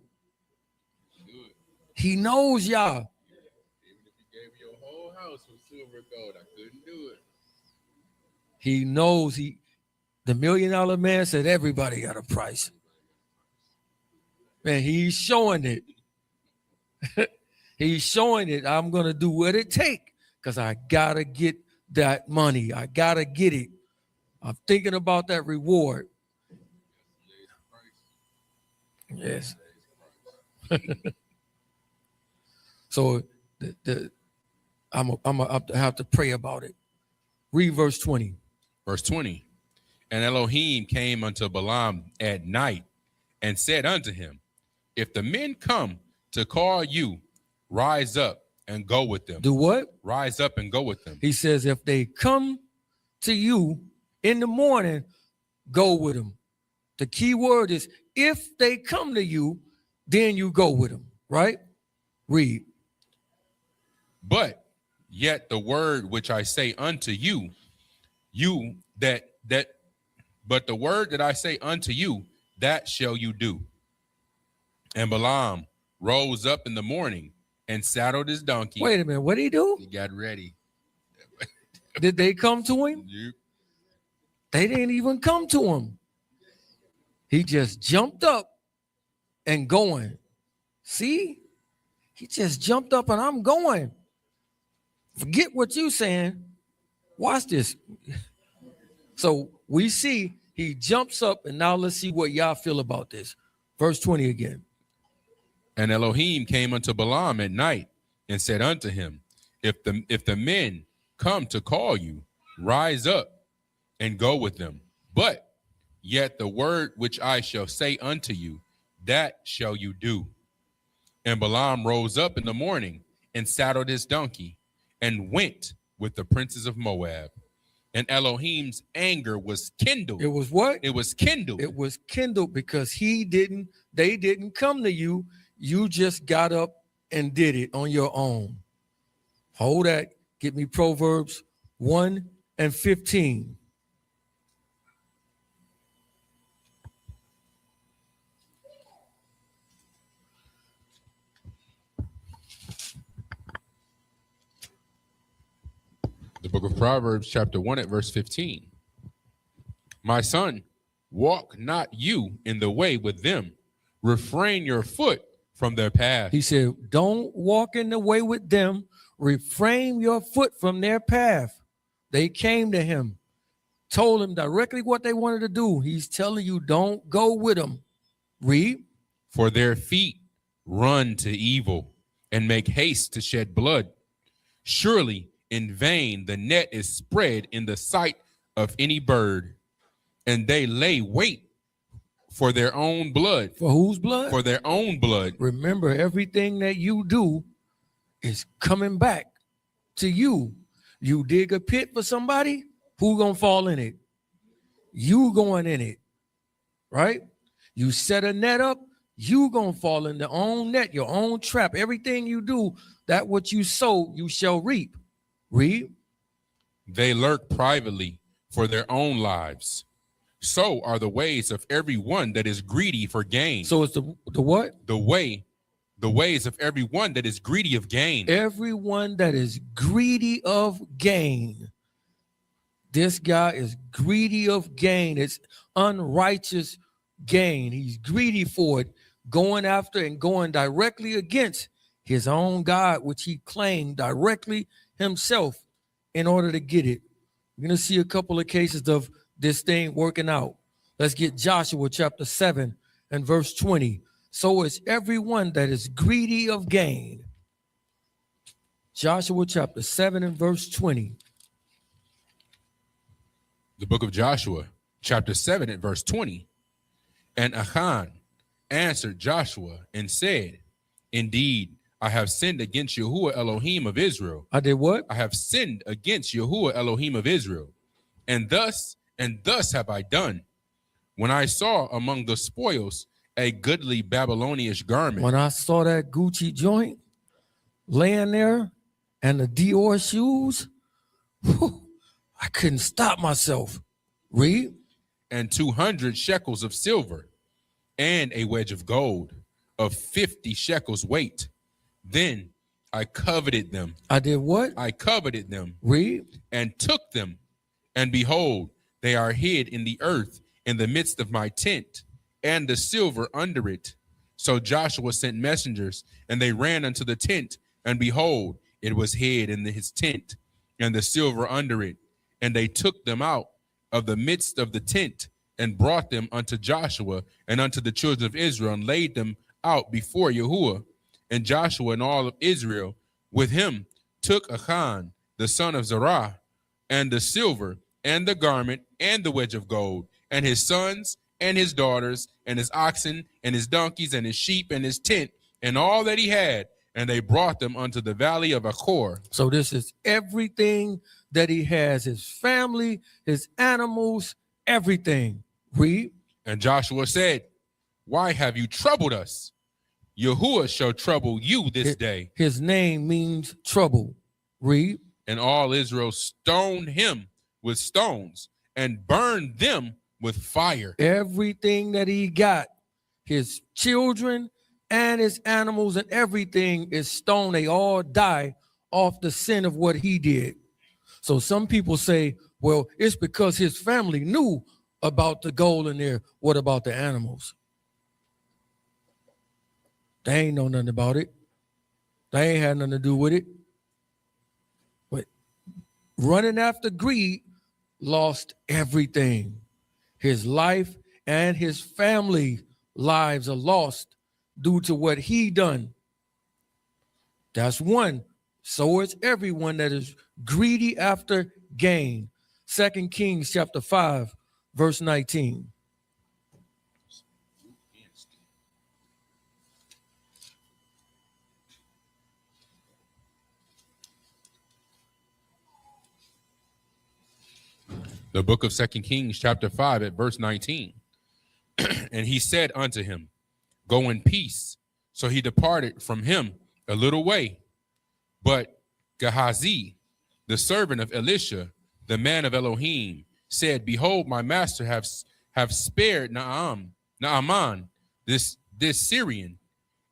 He knows y'all. Even if you gave me your whole house with silver and gold, I couldn't do it. He knows the $1 million man said everybody got a price. Man, he's showing it. He's showing it. I'm going to do what it takes because I got to get that money. I got to get it. I'm thinking about that reward. Yes. So I'm going to have to pray about it. Read verse 20. Verse 20. And Elohim came unto Balaam at night and said unto him, if the men come to call you, rise up and go with them. Do what? Rise up and go with them. He says, if they come to you in the morning, go with them. The key word is, if they come to you, then you go with them, right? Read. But yet the word which I say unto you, but the word that I say unto you, that shall you do. And Balaam rose up in the morning and saddled his donkey. Wait a minute, what did he do? He got ready. Did they come to him? Yep. They didn't even come to him. He just jumped up and going. See? He just jumped up and I'm going. Forget what you saying. Watch this. So we see he jumps up, and now let's see what y'all feel about this. Verse 20 again. And Elohim came unto Balaam at night and said unto him, if the men come to call you, rise up and go with them. But yet the word which I shall say unto you, that shall you do. And Balaam rose up in the morning and saddled his donkey and went with the princes of Moab. And Elohim's anger was kindled. It was what? It was kindled. It was kindled because they didn't come to you. You just got up and did it on your own. Hold that. Get me Proverbs 1 and 15. book of Proverbs, chapter 1 at verse 15. My son, walk not you in the way with them. Refrain your foot from their path. He said, don't walk in the way with them. Refrain your foot from their path. They came to him, told him directly what they wanted to do. He's telling you, don't go with them. Read. For their feet run to evil and make haste to shed blood. Surely in vain the net is spread in the sight of any bird, and they lay wait for their own blood. For whose blood? For their own blood. Remember, everything that you do is coming back to you. You dig a pit for somebody, who gonna fall in it? You going in it, right? You set a net up, you gonna fall in the own net, your own trap. Everything you do, that what you sow, you shall reap. Read. They lurk privately for their own lives. So are the ways of everyone that is greedy for gain. So it's the what? The ways of everyone that is greedy of gain. Everyone that is greedy of gain. This guy is greedy of gain. It's unrighteous gain. He's greedy for it, going after and going directly against his own God, which he claimed directly himself in order to get it. We're going to see a couple of cases of this thing working out. Let's get Joshua chapter 7 and verse 20. So is everyone that is greedy of gain. Joshua chapter 7 and verse 20. The book of Joshua, chapter 7 and verse 20. And Achan answered Joshua and said, indeed, I have sinned against Yahuwah Elohim of Israel. I did what? I have sinned against Yahuwah Elohim of Israel. And thus have I done. When I saw among the spoils a goodly Babylonish garment. When I saw that Gucci joint laying there and the Dior shoes, I couldn't stop myself. Read. And 200 shekels of silver and a wedge of gold of 50 shekels weight. Then I coveted them. I did what? I coveted them. Read. And took them. And behold, they are hid in the earth in the midst of my tent, and the silver under it. So Joshua sent messengers, and they ran unto the tent, and behold, it was hid in his tent, and the silver under it. And they took them out of the midst of the tent, and brought them unto Joshua and unto the children of Israel, and laid them out before Yahuwah. And Joshua and all of Israel with him took Achan, the son of Zerah, and the silver, and the garment, and the wedge of gold, and his sons, and his daughters, and his oxen, and his donkeys, and his sheep, and his tent, and all that he had, and they brought them unto the valley of Achor. So this is everything that he has, his family, his animals, everything. Read. And Joshua said, why have you troubled us? Yahuwah shall trouble you this day. His name means trouble. Read. And all Israel stoned him with stones and burned them with fire. Everything that he got, his children and his animals and everything is stoned. They all die off the sin of what he did. So some people say, well, it's because his family knew about the gold in there. What about the animals? They ain't know nothing about it. They ain't had nothing to do with it. But running after greed lost everything. His life and his family lives are lost due to what he done. That's one. So is everyone that is greedy after gain. 2 Kings chapter 5, verse 19. The book of 2 Kings chapter 5 at verse 19. And he said unto him, go in peace. So he departed from him a little way. But Gehazi, the servant of Elisha, the man of Elohim, said, behold, my master have spared Naaman, this Syrian.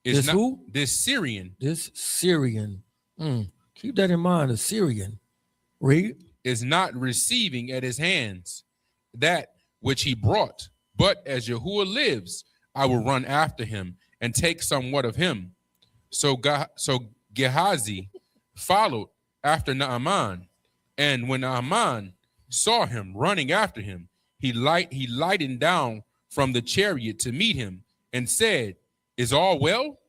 This who? This Syrian. This Syrian. Keep that in mind, a Syrian. Read. is not receiving at his hands that which he brought. But as Yahuwah lives, I will run after him and take somewhat of him. So Gehazi followed after Naaman, and when Naaman saw him running after him, he lightened down from the chariot to meet him and said, "Is all well?"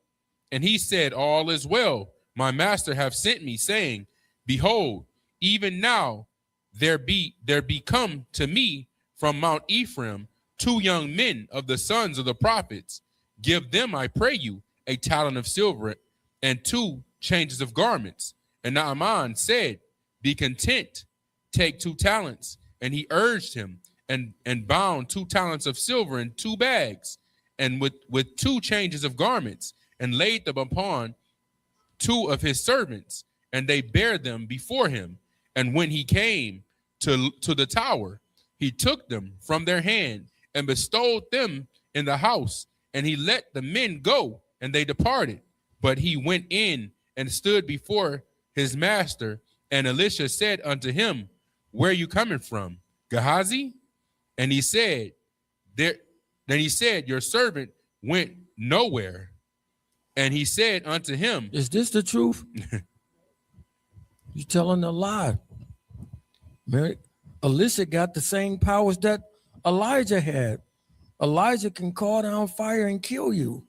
And he said, "All is well. My master have sent me, saying, Behold, even now there be come to me from Mount Ephraim 2 young men of the sons of the prophets. Give them, I pray you, a talent of silver and 2 changes of garments." And Naaman said, "Be content, take 2 talents." And he urged him and bound 2 talents of silver in 2 bags, and with 2 changes of garments, and laid them upon 2 of his servants, and they bare them before him. And when he came to the tower, he took them from their hand and bestowed them in the house, and he let the men go, and they departed. But he went in and stood before his master, and Elisha said unto him, "Where are you coming from, Gehazi?" And he said, "Your servant went nowhere." And he said unto him, Is this the truth? You telling a lie. Mary, Elisha got the same powers that Elijah had. Elijah can call down fire and kill you.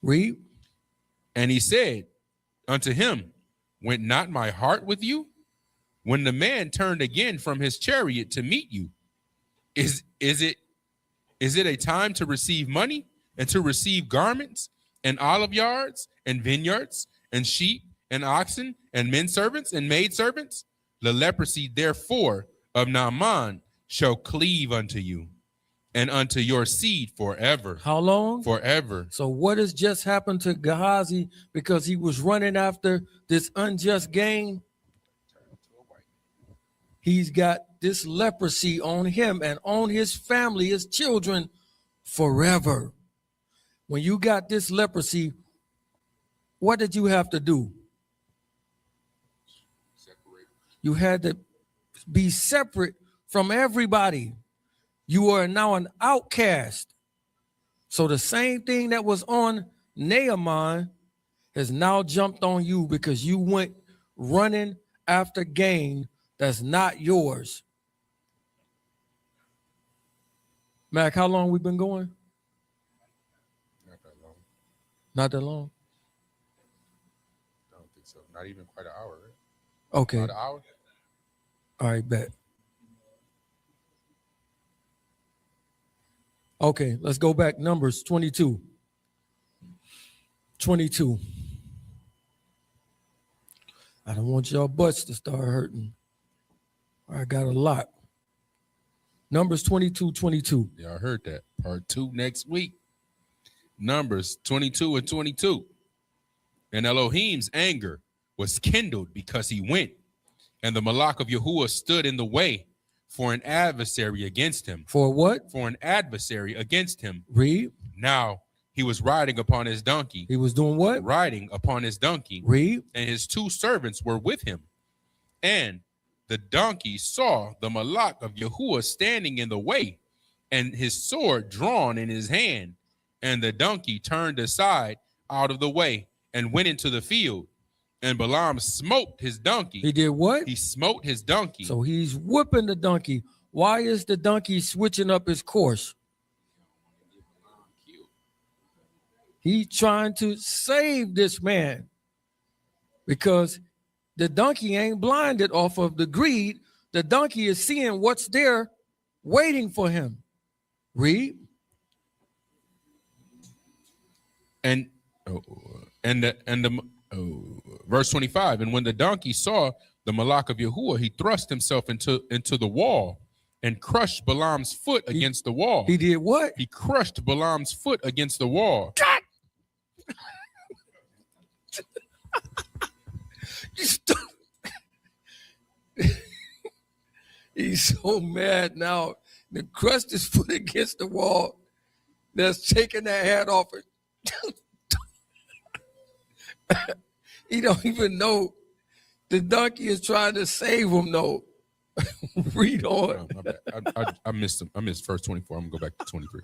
Read. And he said unto him, "Went not my heart with you when the man turned again from his chariot to meet you? Is it a time to receive money and to receive garments and olive yards and vineyards and sheep and oxen and men servants and maid servants? The leprosy therefore of Naaman shall cleave unto you and unto your seed forever." How long? Forever. So what has just happened to Gehazi because he was running after this unjust gain? He's got this leprosy on him and on his family, his children, forever. When you got this leprosy, what did you have to do? You had to be separate from everybody. You are now an outcast. So the same thing that was on Naaman has now jumped on you because you went running after gain that's not yours. Mac, how long we been going? Not that long. Not that long? I don't think so. Not even quite an hour, right? Okay. About an hour? All right, bet. Okay, let's go back. Numbers 22. 22. I don't want y'all butts to start hurting. I got a lot. Numbers 22:22. Yeah, I heard that. Part 2 next week. Numbers 22 and 22. And Elohim's anger was kindled because he went, and the Malach of Yahuwah stood in the way for an adversary against him. For what? For an adversary against him. Read. Now he was riding upon his donkey. He was doing what? Riding upon his donkey. Read. And his 2 servants were with him. And the donkey saw the Malach of Yahuwah standing in the way, and his sword drawn in his hand. And the donkey turned aside out of the way and went into the field. And Balaam smote his donkey. He did what? He smote his donkey. So he's whipping the donkey. Why is the donkey switching up his course? He's trying to save this man because the donkey ain't blinded off of the greed. The donkey is seeing what's there waiting for him. Read. Verse 25. And when the donkey saw the Malach of Yahuwah, he thrust himself into the wall and crushed Balaam's foot against the wall. He did what? He crushed Balaam's foot against the wall. God! He's so mad now. The crushed his foot against the wall. That's taking that hat off it. He don't even know the donkey is trying to save him, though. Read on. Oh, my bad. I missed him. I missed verse 24. I'm gonna go back to 23.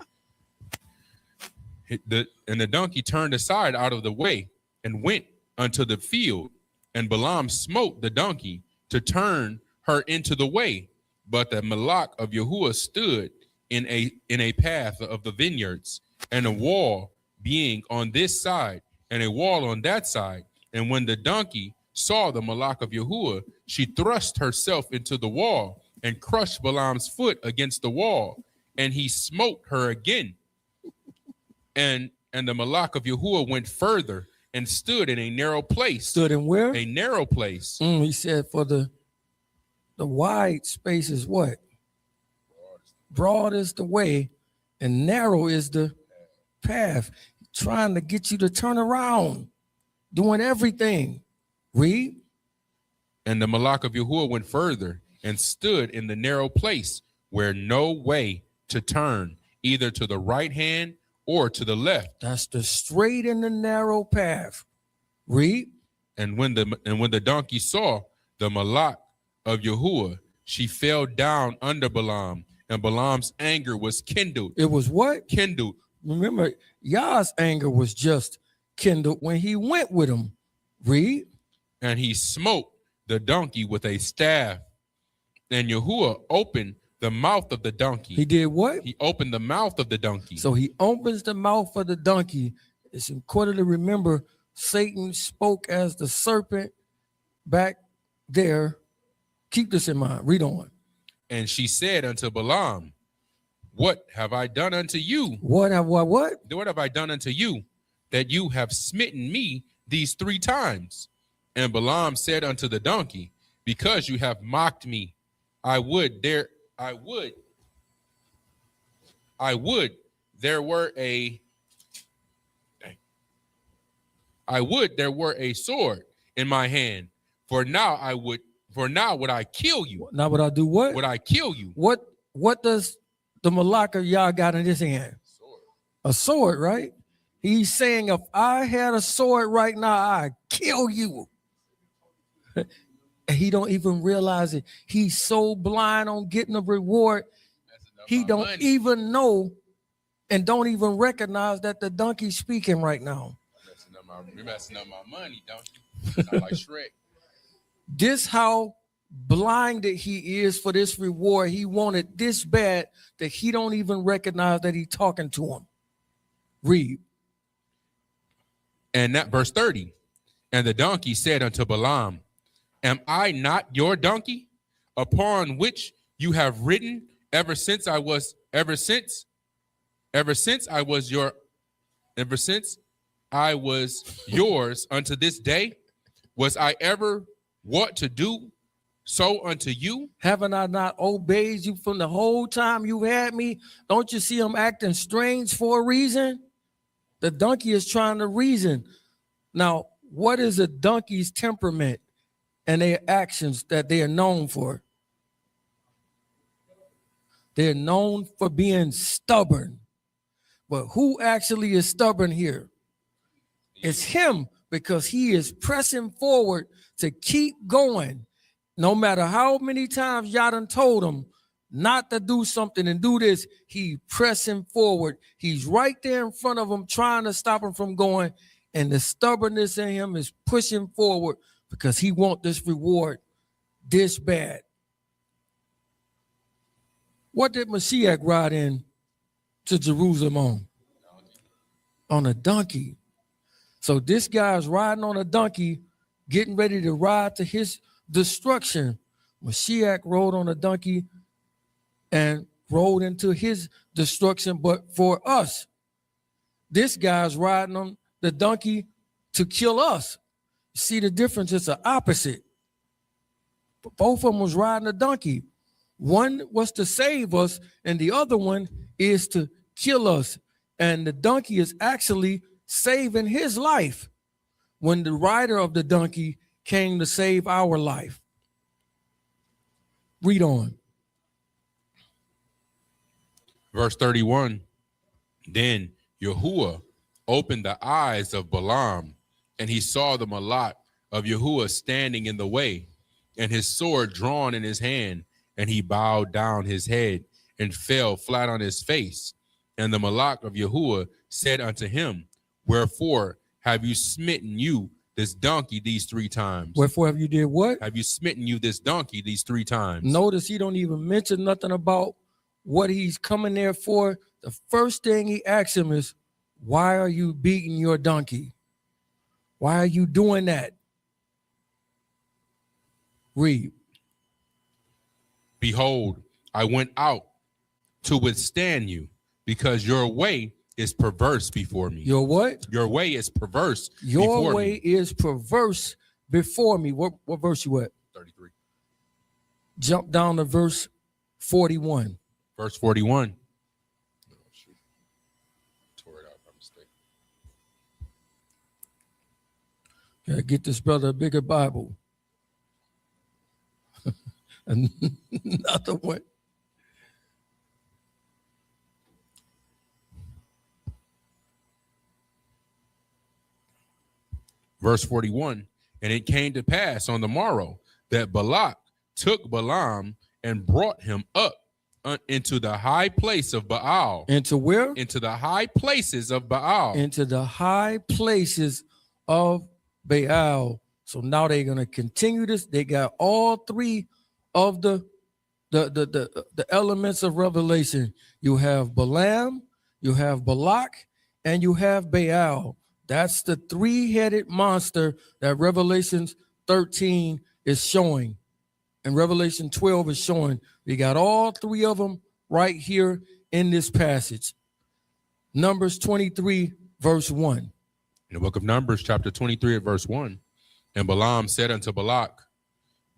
And the donkey turned aside out of the way and went unto the field. And Balaam smote the donkey to turn her into the way. But the Malach of Yahuwah stood in a path of the vineyards, and a wall being on this side, and a wall on that side. And when the donkey saw the Malach of Yahuwah, she thrust herself into the wall and crushed Balaam's foot against the wall, and he smote her again. And the Malach of Yahuwah went further and stood in a narrow place. Stood in where? A narrow place. He said, for the wide space is what? Broad is the way, and narrow is the path. Trying to get you to turn around, doing everything. Read. And the Malach of Yahuwah went further and stood in the narrow place where no way to turn, either to the right hand or to the left. That's the straight and the narrow path. Read. And when the donkey saw the Malach of Yahuwah, she fell down under Balaam, and Balaam's anger was kindled. It was what? Kindled. Remember, Yah's anger was just kindled when he went with him. Read. And he smote the donkey with a staff. And Yahuwah opened the mouth of the donkey. He did what? He opened the mouth of the donkey. So he opens the mouth of the donkey. It's important to remember Satan spoke as the serpent back there. Keep this in mind. Read on. And she said unto Balaam, what have I done unto you? What have I done unto you, that you have smitten me these 3 times? And Balaam said unto the donkey, because you have mocked me, I would there were a sword in my hand, for now would I kill you. Now would I do what? Would I kill you? What does the Malach of Yah got in his hand? Sword. A sword, right? He's saying, if I had a sword right now, I'd kill you. And he don't even realize it. He's so blind on getting a reward. He don't even know and don't even recognize that the donkey's speaking right now. You're messing up my money, don't you? Sound like Shrek. This how blinded he is for this reward. He wanted this bad that he don't even recognize that he's talking to him. Read. And that verse 30. And the donkey said unto Balaam, am I not your donkey, upon which you have ridden ever since I was yours unto this day? Was I ever wont to do so unto you? Haven't I not obeyed you from the whole time you had me? Don't you see I'm acting strange for a reason? The donkey is trying to reason. Now, what is a donkey's temperament and their actions that they are known for? They're known for being stubborn. But who actually is stubborn here? It's him, because he is pressing forward to keep going. No matter how many times y'all done told him not to do something and do this, he pressing forward. He's right there in front of him trying to stop him from going. And the stubbornness in him is pushing forward because he wants this reward this bad. What did Mashiach ride in to Jerusalem on? On a donkey. So this guy's riding on a donkey, getting ready to ride to his destruction. Mashiach rode on a donkey and rode into his destruction. But for us, this guy's riding on the donkey to kill us. See the difference? It's the opposite. Both of them was riding a donkey. One was to save us, and the other one is to kill us. And the donkey is actually saving his life when the rider of the donkey came to save our life. Read on. Verse 31. Then Yahuwah opened the eyes of Balaam, and he saw the Malach of Yahuwah standing in the way, and his sword drawn in his hand, and he bowed down his head and fell flat on his face. And the Malak of Yahuwah said unto him, wherefore have you smitten you this donkey these 3 times? Wherefore have you did what? Have you smitten you this donkey these 3 times? Notice he don't even mention nothing about what he's coming there for. The first thing he asks him is, why are you beating your donkey? Why are you doing that? Read. Behold, I went out to withstand you, because your way is perverse before me. Your what? Your way is perverse Your before way me. is perverse before me. What verse you at? 33. Jump down to verse 41. Verse 41. Oh, shoot. Tore it out by mistake. Gotta get this brother a bigger Bible. Another one. Verse 41, and it came to pass on the morrow that Balak took Balaam and brought him up into the high place of Baal. Into where? Into the high places of Baal. Into the high places of Baal. So now they're going to continue this. They got all 3 of the elements of revelation. You have Balaam, you have Balak, and you have Baal. That's the 3-headed monster that Revelation 13 is showing. And Revelation 12 is showing. We got all 3 of them right here in this passage. Numbers 23, verse 1. In the book of Numbers, chapter 23 at verse 1. And Balaam said unto Balak,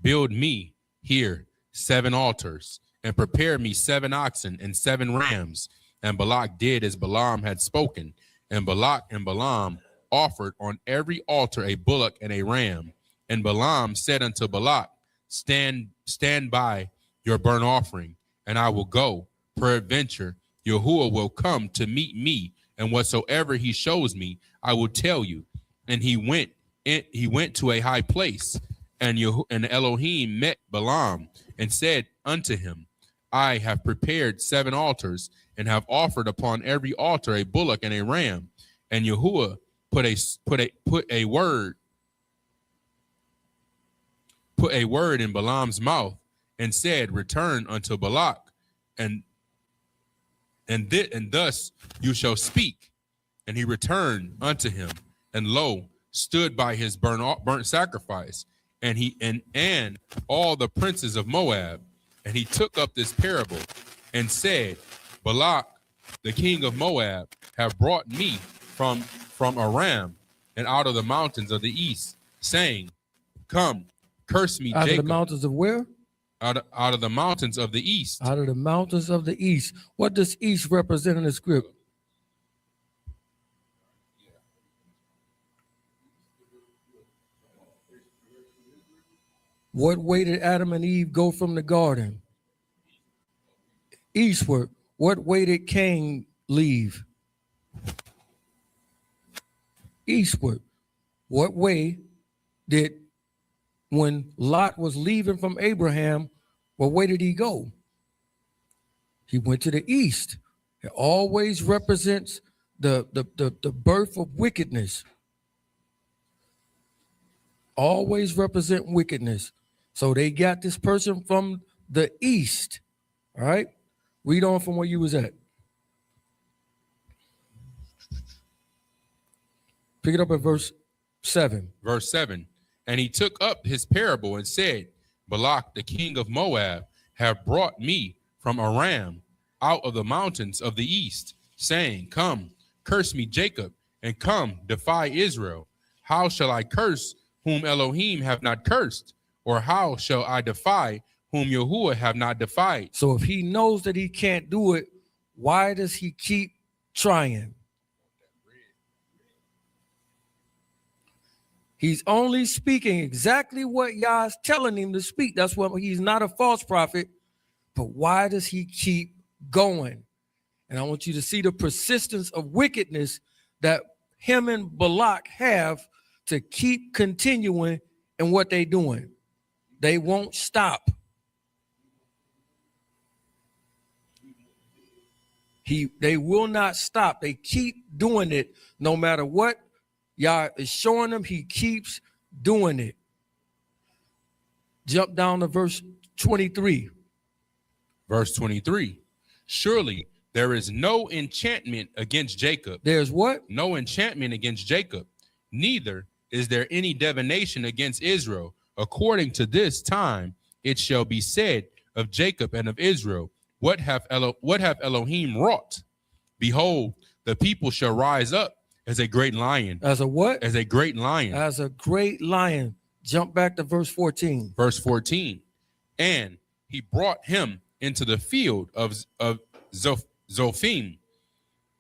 build me here 7 altars, and prepare me 7 oxen and 7 rams. And Balak did as Balaam had spoken. And Balak and Balaam offered on every altar a bullock and a ram. And Balaam said unto Balak, stand by your burnt offering, and I will go. Peradventure, Yahuwah will come to meet me, and whatsoever he shows me, I will tell you. And he went to a high place, and Elohim met Balaam and said unto him, I have prepared 7 altars, and have offered upon every altar a bullock and a ram. And Yahuwah put a word in Balaam's mouth, and said, return unto Balak, and thus you shall speak. And he returned unto him, and lo, stood by his burnt sacrifice, and all the princes of Moab. And he took up this parable and said, Balak, the king of Moab, have brought me from Aram and out of the mountains of the east, saying, come, curse me, Out Jacob. of the mountains of where? Out of the mountains of the east. Out of the mountains of the east. What does east represent in the script? What way did Adam and Eve go from the garden? Eastward. What way did Cain leave? Eastward. What way did, when Lot was leaving from Abraham, what way did he go? He went to the east. It always represents the birth of wickedness. Always represent wickedness. So they got this person from the east. All right. Read on from where you was at. Pick it up at verse 7. Verse 7. And he took up his parable and said, Balak, the king of Moab, have brought me from Aram out of the mountains of the east, saying, come, curse me, Jacob, and come, defy Israel. How shall I curse whom Elohim have not cursed? Or how shall I defy whom Yahuwah have not defied? So if he knows that he can't do it, why does he keep trying? He's only speaking exactly what Yah's telling him to speak. That's why he's not a false prophet. But why does he keep going? And I want you to see the persistence of wickedness that him and Balak have to keep continuing in what they're doing. They won't stop. They will not stop. They keep doing it no matter what Yah is showing them. He keeps doing it. Jump down to verse 23. Verse 23. Surely there is no enchantment against Jacob. There's what? No enchantment against Jacob. Neither is there any divination against Israel. According to this time, it shall be said of Jacob and of Israel, what have Elohim wrought? Behold, the people shall rise up as a great lion. As a what? As a great lion. As a great lion. Jump back to verse 14. Verse 14. And he brought him into the field of Zophim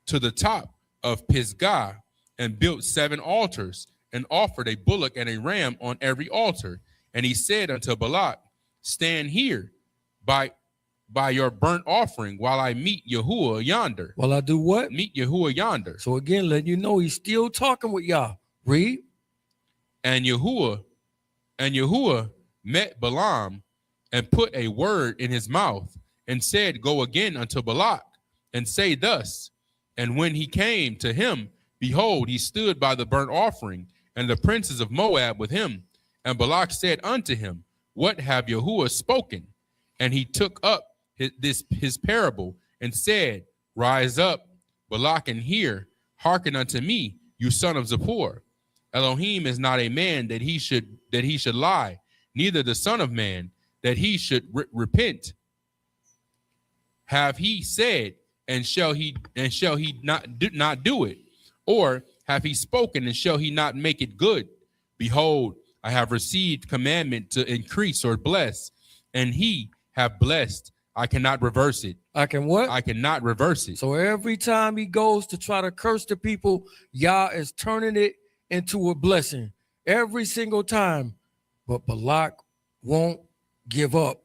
to the top of Pisgah, and built 7 altars, and offered a bullock and a ram on every altar. And he said unto Balak, stand here by your burnt offering while I meet Yahuwah yonder. While I do what? Meet Yahuwah yonder. So again, let you know he's still talking with Yah. Read. And Yahuwah met Balaam and put a word in his mouth and said, go again unto Balak and say thus. And when he came to him, behold, he stood by the burnt offering, and the princes of Moab with him. And Balak said unto him, what have Yahuwah spoken? And he took up his parable and said, rise up, Balak, and hear, hearken unto me, you son of Zippor. Elohim is not a man that he should lie, neither the son of man that he should repent. Have he said, and shall he not do it? Or have he spoken, and shall he not make it good? Behold, I have received commandment to increase or bless, and he have blessed. I cannot reverse it. I can what? I cannot reverse it. So every time he goes to try to curse the people, Yah is turning it into a blessing. Every single time. But Balak won't give up.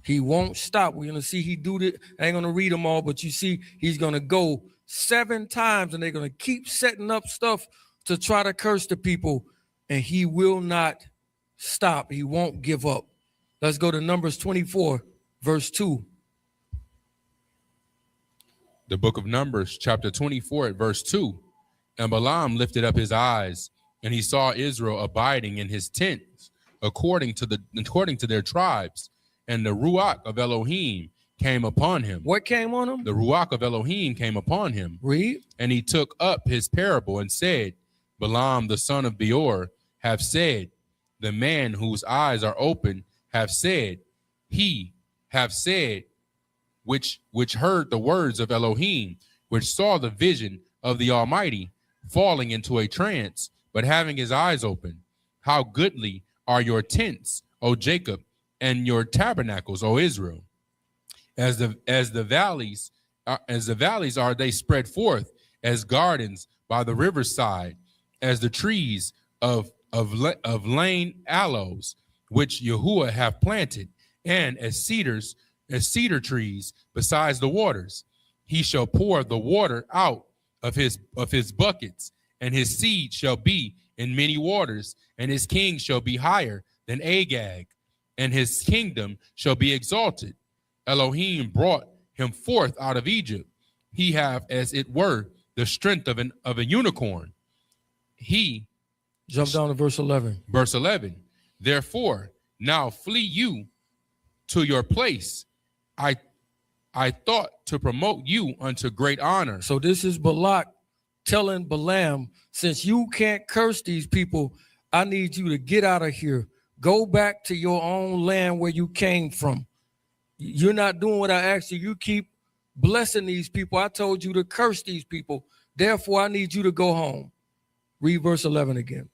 He won't stop. We're going to see he do it. I ain't going to read them all, but you see he's going to go 7 times, and they're going to keep setting up stuff to try to curse the people, and he will not stop. He won't give up. Let's go to Numbers 24, verse 2. The book of Numbers, chapter 24, at verse 2. And Balaam lifted up his eyes, and he saw Israel abiding in his tents, according to their tribes. And the Ruach of Elohim came upon him. What came on him? The Ruach of Elohim came upon him. Read. And he took up his parable and said, Balaam the son of Beor have said, the man whose eyes are open have said, he have said, which heard the words of Elohim, which saw the vision of the Almighty, falling into a trance, but having his eyes open. How goodly are your tents, O Jacob, and your tabernacles, O Israel. As the valleys are they spread forth, as gardens by the riverside, as the trees of lane aloes, which Yahuwah have planted, and as cedar trees besides the waters. He shall pour the water out of his buckets, and his seed shall be in many waters, and his king shall be higher than Agag, and his kingdom shall be exalted. Elohim brought him forth out of Egypt. He have, as it were, the strength of a unicorn. He jump down to verse 11. Verse 11. Therefore, now flee you to your place. I thought to promote you unto great honor. So this is Balak telling Balaam, since you can't curse these people, I need you to get out of here. Go back to your own land where you came from. You're not doing what I asked you. You keep blessing these people. I told you to curse these people. Therefore, I need you to go home. Read verse 11 again.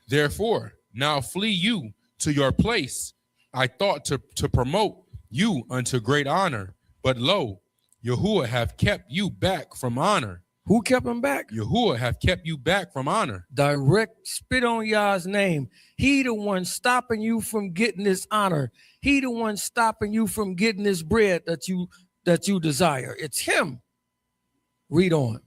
Therefore, now flee you to your place. I thought to promote you unto great honor. But lo, Yahuwah have kept you back from honor. Who kept him back? Yahuwah have kept you back from honor. Direct spit on Yah's name. He the one stopping you from getting this honor. He the one stopping you from getting this bread that you desire. It's him. Read on.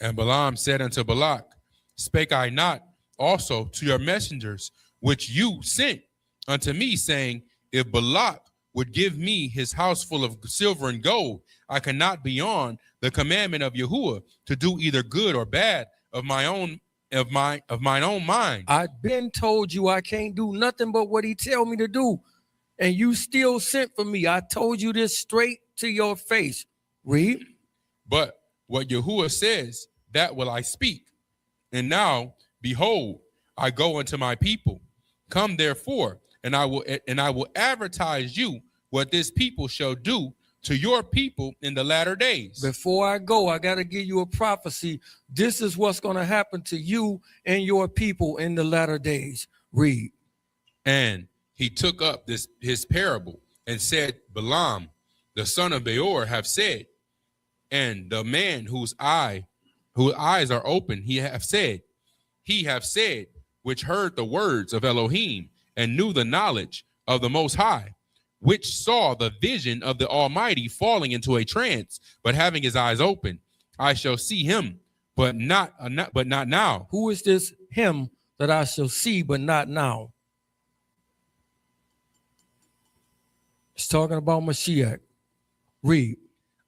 And Balaam said unto Balak, spake I not also to your messengers, which you sent unto me, saying, if Balak would give me his house full of silver and gold, I cannot beyond the commandment of Yahuwah to do either good or bad of mine own mind. I've been told you I can't do nothing but what he tell me to do, and you still sent for me. I told you this straight to your face. Read. But what Yahuwah says, that will I speak. And now, behold, I go unto my people. Come therefore, and I will advertise you what this people shall do to your people in the latter days. Before I go, I got to give you a prophecy. This is what's going to happen to you and your people in the latter days. Read. And he took up his parable and said, Balaam, the son of Beor, have said, and the man whose eyes are open, he have said, which heard the words of Elohim and knew the knowledge of the Most High, which saw the vision of the Almighty falling into a trance, but having his eyes open. I shall see him, but not now. Who is this him that I shall see, but not now? It's talking about Mashiach. Read.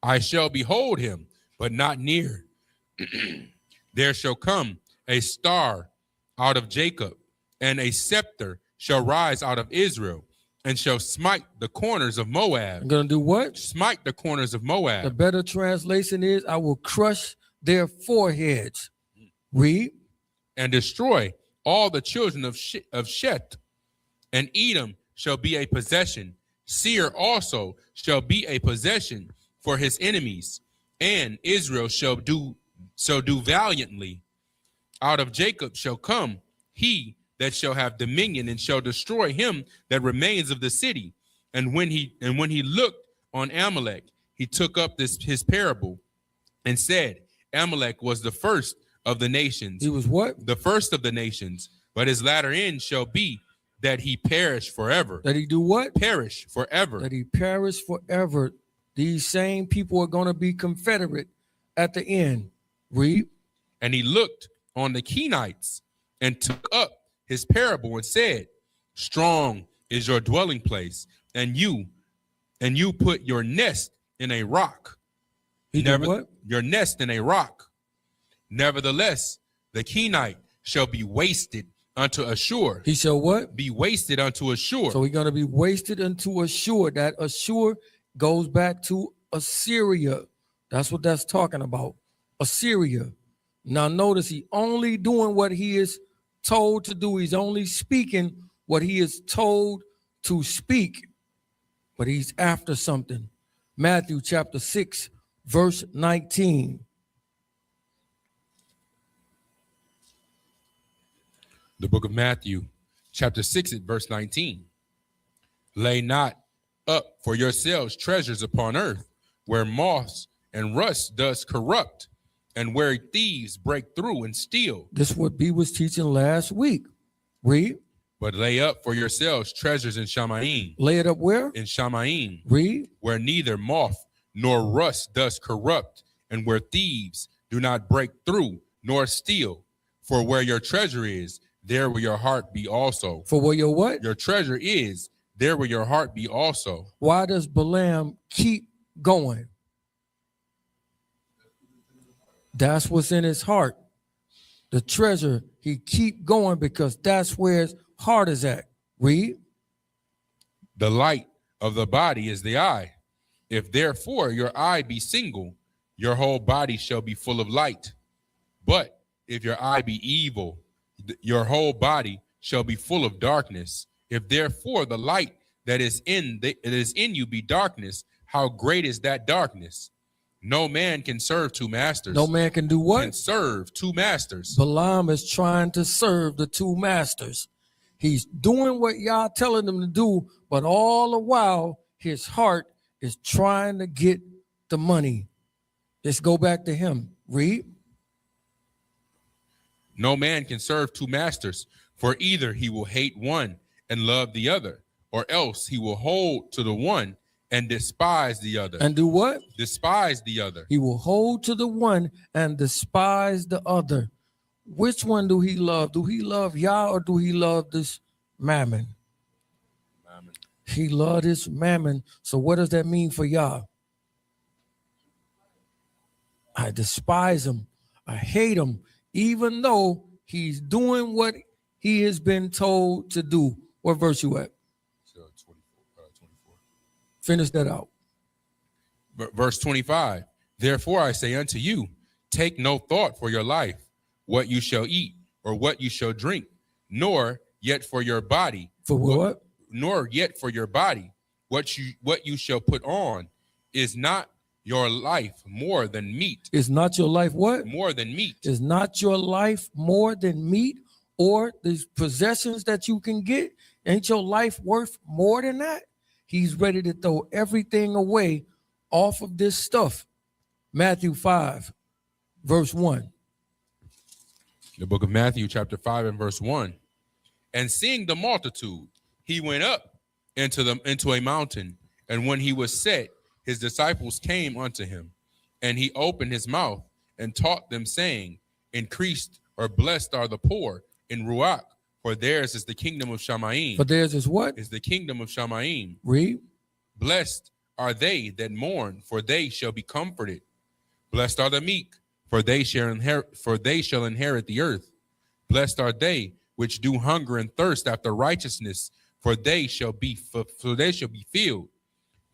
I shall behold him, but not near. There shall come a star out of Jacob, and a scepter shall rise out of Israel, and shall smite the corners of Moab. I'm going to do what? Smite the corners of Moab. The better translation is, I will crush their foreheads. Read. And destroy all the children of Shet, and Edom shall be a possession. Seir also shall be a possession for his enemies, and Israel shall do valiantly. Out of Jacob shall come he that shall have dominion, and shall destroy him that remains of the city. And when he looked on Amalek, he took up his parable and said, Amalek was the first of the nations. He was what? The first of the nations, but his latter end shall be that he perish forever. That he do what? Perish forever. That he perish forever. These same people are going to be confederate at the end. Read. And he looked on the Kenites and took up his parable and said, strong is your dwelling place, and you put your nest in a rock. He did what? Your nest in a rock. Nevertheless, the Kenite shall be wasted unto Ashur. He shall what? Be wasted unto Ashur. So he's going to be wasted unto Ashur. That Ashur goes back to Assyria. That's what that's talking about. Assyria. Now notice he only doing what he is told to do. He's only speaking what he is told to speak. But he's after something. Matthew chapter 6, verse 19. The book of Matthew, chapter 6, at verse 19. Lay not up for yourselves treasures upon earth, where moths and rust does corrupt, and where thieves break through and steal. This is what B was teaching last week. Read. But lay up for yourselves treasures in Shamaim. Lay it up where? In Shamaim. Read. Where neither moth nor rust does corrupt, and where thieves do not break through nor steal. For where your treasure is, there will your heart be also. For where your what? Your treasure is, there will your heart be also. Why does Balaam keep going? That's what's in his heart. The treasure, he keep going because that's where his heart is at. Read. The light of the body is the eye. If therefore your eye be single, your whole body shall be full of light. But if your eye be evil, your whole body shall be full of darkness. If therefore the light that is in you be darkness, how great is that darkness? No man can serve two masters. No man can do what? Can serve two masters. Balaam is trying to serve the two masters. He's doing what y'all telling him to do, but all the while his heart is trying to get the money. Let's go back to him. Read. No man can serve two masters, for either he will hate one and love the other, or else he will hold to the one and despise the other. And do what? Despise the other. He will hold to the one and despise the other. Which one do he love? Do he love Yah or do he love this mammon? Mammon. He loved his mammon. So what does that mean for Yah? I despise him. I hate him, even though he's doing what he has been told to do. What verse you at? 24. Finish that out. Verse 25. Therefore I say unto you, take no thought for your life, what you shall eat or what you shall drink, nor yet for your body. For what? Nor yet for your body, what you shall put on. Is not your life more than meat? Is not your life what? More than meat. Is not your life more than meat, or the possessions that you can get? Ain't your life worth more than that? He's ready to throw everything away off of this stuff. Matthew 5, verse 1. The book of Matthew, chapter 5 and verse 1. And seeing the multitude, he went up into a mountain, and when he was set, his disciples came unto him, and he opened his mouth and taught them, saying, increased or blessed are the poor in Ruach, for theirs is the kingdom of Shamaim. For theirs is what? Is the kingdom of Shamaim. Read. Blessed are they that mourn, for they shall be comforted. Blessed are the meek, for they shall inherit the earth. Blessed are they which do hunger and thirst after righteousness, for they shall be filled.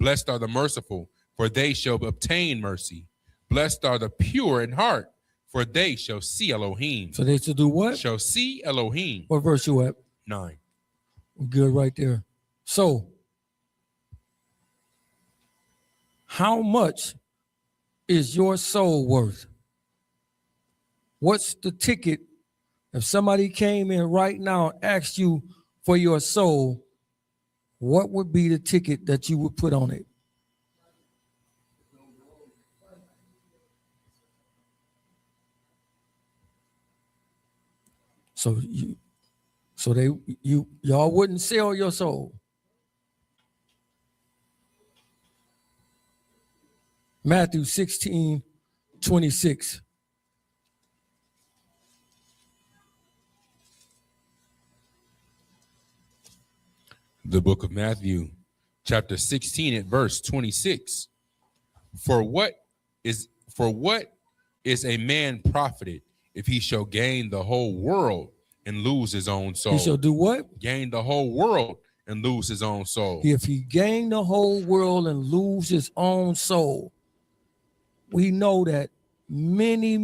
Blessed are the merciful, for they shall obtain mercy. Blessed are the pure in heart, for they shall see Elohim. So they shall do what? Shall see Elohim. What verse you at? 9. Good right there. So, how much is your soul worth? What's the ticket? If somebody came in right now and asked you for your soul, what would be the ticket that you would put on it? Y'all wouldn't sell your soul. Matthew 16:26. The book of Matthew, chapter 16 at verse 26. For what is a man profited if he shall gain the whole world and lose his own soul? He shall do what? Gain the whole world and lose his own soul. If he gain the whole world and lose his own soul, we know that many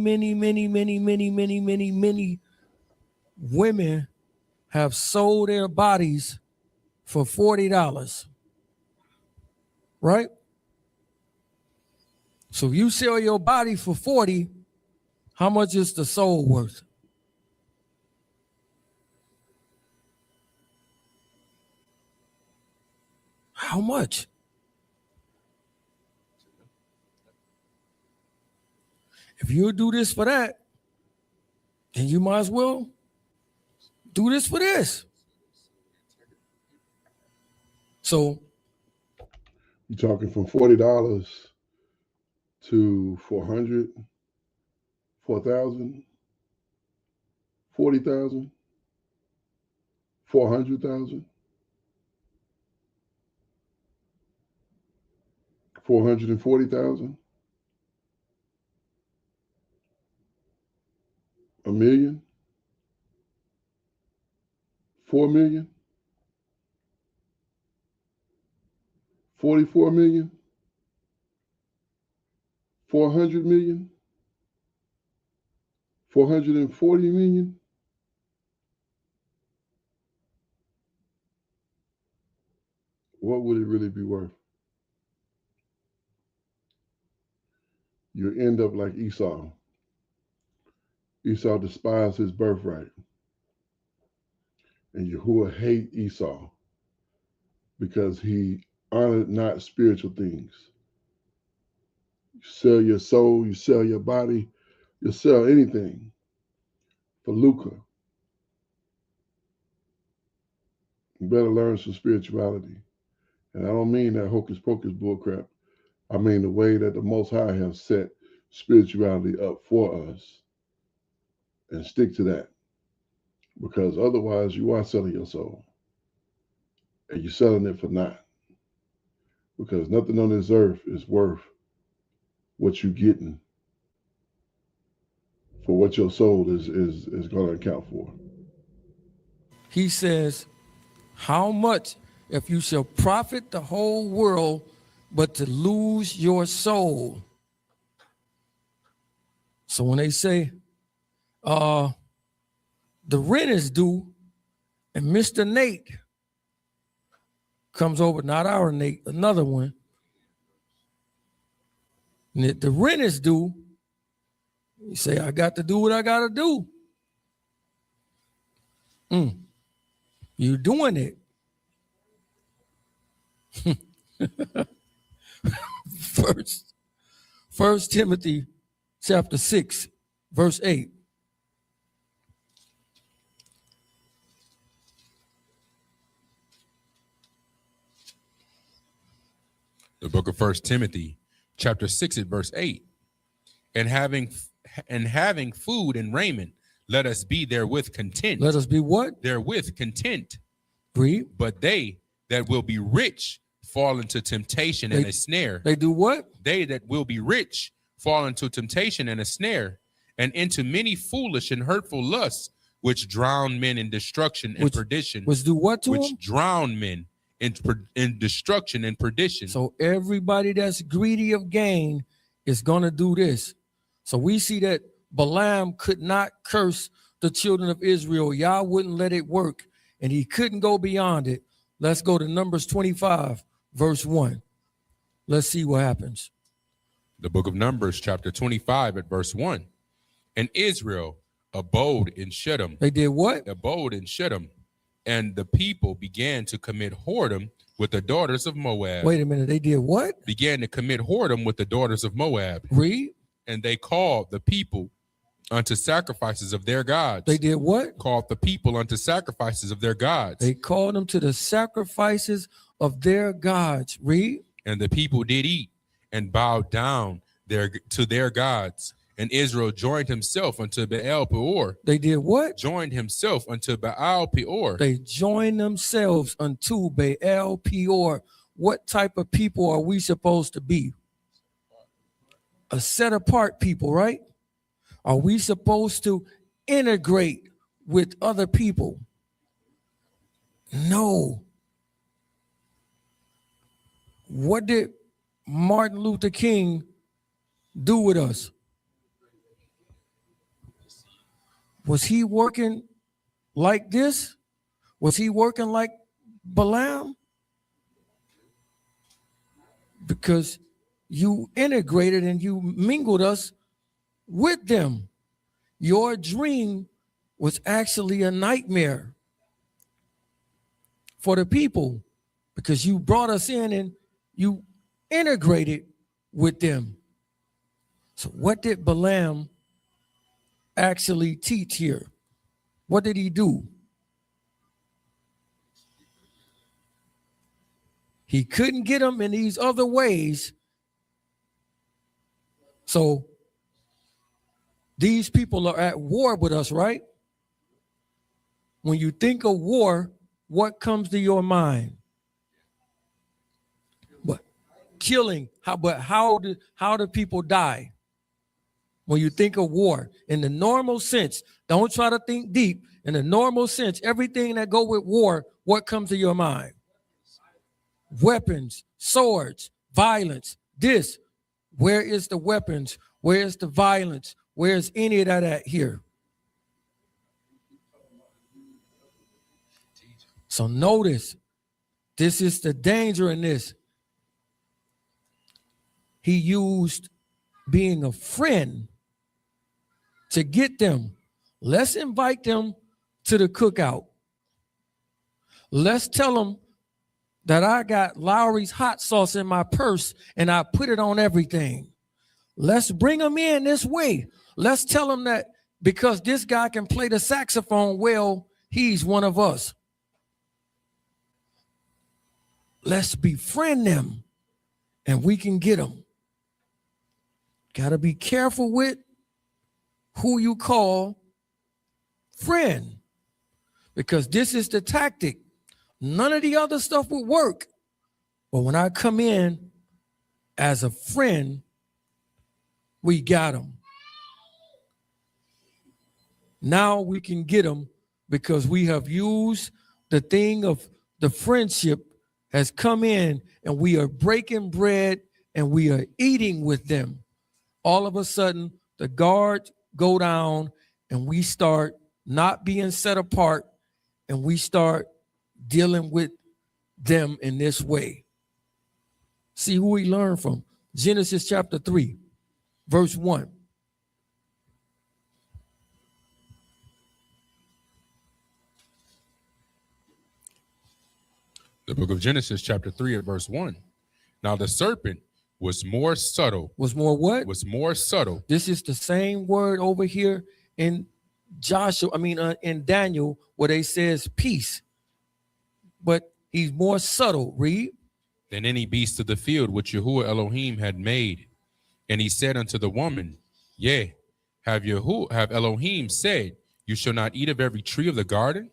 women have sold their bodies for $40, right? So if you sell your body for $40, how much is the soul worth? How much? If you do this for that, then you might as well do this for this. So you're talking from $40 to 400, 4,000, 40,000, 400,000, 440,000, $1 million, 4 million, 44 million, 400 million, 440 million. What would it really be worth? You end up like Esau. Esau despised his birthright. And Yahuwah hate Esau because he honored not spiritual things. You sell your soul, you sell your body, you sell anything for lucre. You better learn some spirituality. And I don't mean that hocus pocus bullcrap. I mean the way that the Most High has set spirituality up for us. And stick to that. Because otherwise you are selling your soul. And you're selling it for naught. because nothing on this earth is worth what you're getting for what your soul is going to account for. He says, how much if you shall profit the whole world, but to lose your soul? So when they say, the rent is due, and Mr. Nate comes over, not our Nate, another one, and if the rent is due, you say, I got to do what I got to do. You're doing it. First Timothy chapter 6, verse 8. The book of 1 Timothy chapter 6 at verse 8. And having food and raiment, let us be therewith content. Let us be what? Therewith content. Read. But they that will be rich fall into temptation and a snare. They do what? They that will be rich fall into temptation and a snare, and into many foolish and hurtful lusts, which drown men in destruction and perdition. Which do what to them? Which drown men in destruction and perdition. So everybody that's greedy of gain is going to do this. So we see that Balaam could not curse the children of Israel. Yah wouldn't let it work, and he couldn't go beyond it. Let's go to Numbers 25, verse 1. Let's see what happens. The book of Numbers, chapter 25 at verse 1. And Israel abode in Shittim. They did what? Abode in Shittim. And the people began to commit whoredom with the daughters of Moab. Wait a minute. They did what? Began to commit whoredom with the daughters of Moab. Read. And they called the people unto sacrifices of their gods. They did what? Called the people unto sacrifices of their gods. They called them to the sacrifices of their gods. Read. And the people did eat and bowed down to their gods. And Israel joined himself unto Baal Peor. They did what? Joined himself unto Baal Peor. They joined themselves unto Baal Peor. What type of people are we supposed to be? A set apart people, right? Are we supposed to integrate with other people? No. What did Martin Luther King do with us? Was he working like this? Was he working like Balaam? Because you integrated and you mingled us with them. Your dream was actually a nightmare for the people because you brought us in and you integrated with them. So what did Balaam actually teach here? What did he do? He couldn't get them in these other ways. So these people are at war with us, right? When you think of war, what comes to your mind? What? Killing. How do people die? When you think of war, in the normal sense, don't try to think deep. In the normal sense, everything that go with war, what comes to your mind? Weapons, swords, violence, this. Where is the weapons? Where is the violence? Where is any of that at here? So notice, this is the danger in this. He used being a friend to get them. Let's invite them to the cookout. Let's tell them that I got Lowry's hot sauce in my purse and I put it on everything. Let's bring them in this way. Let's tell them that because this guy can play the saxophone well, he's one of us. Let's befriend them and we can get them. Got to be careful with who you call friend, because this is the tactic. None of the other stuff would work. But when I come in as a friend, we got them. Now we can get them because we have used the thing of the friendship has come in, and we are breaking bread and we are eating with them. All of a sudden, the guards go down and we start not being set apart, and we start dealing with them in this way. See who we learn from. Genesis chapter 3, verse 1. The book of Genesis, chapter 3, at verse 1. Now the serpent was more subtle. Was more what? Was more subtle. This is the same word over here in in Daniel, where they says peace. But he's more subtle. Read. Than any beast of the field which Yahuwah Elohim had made. And he said unto the woman, Yea, have Elohim said, You shall not eat of every tree of the garden?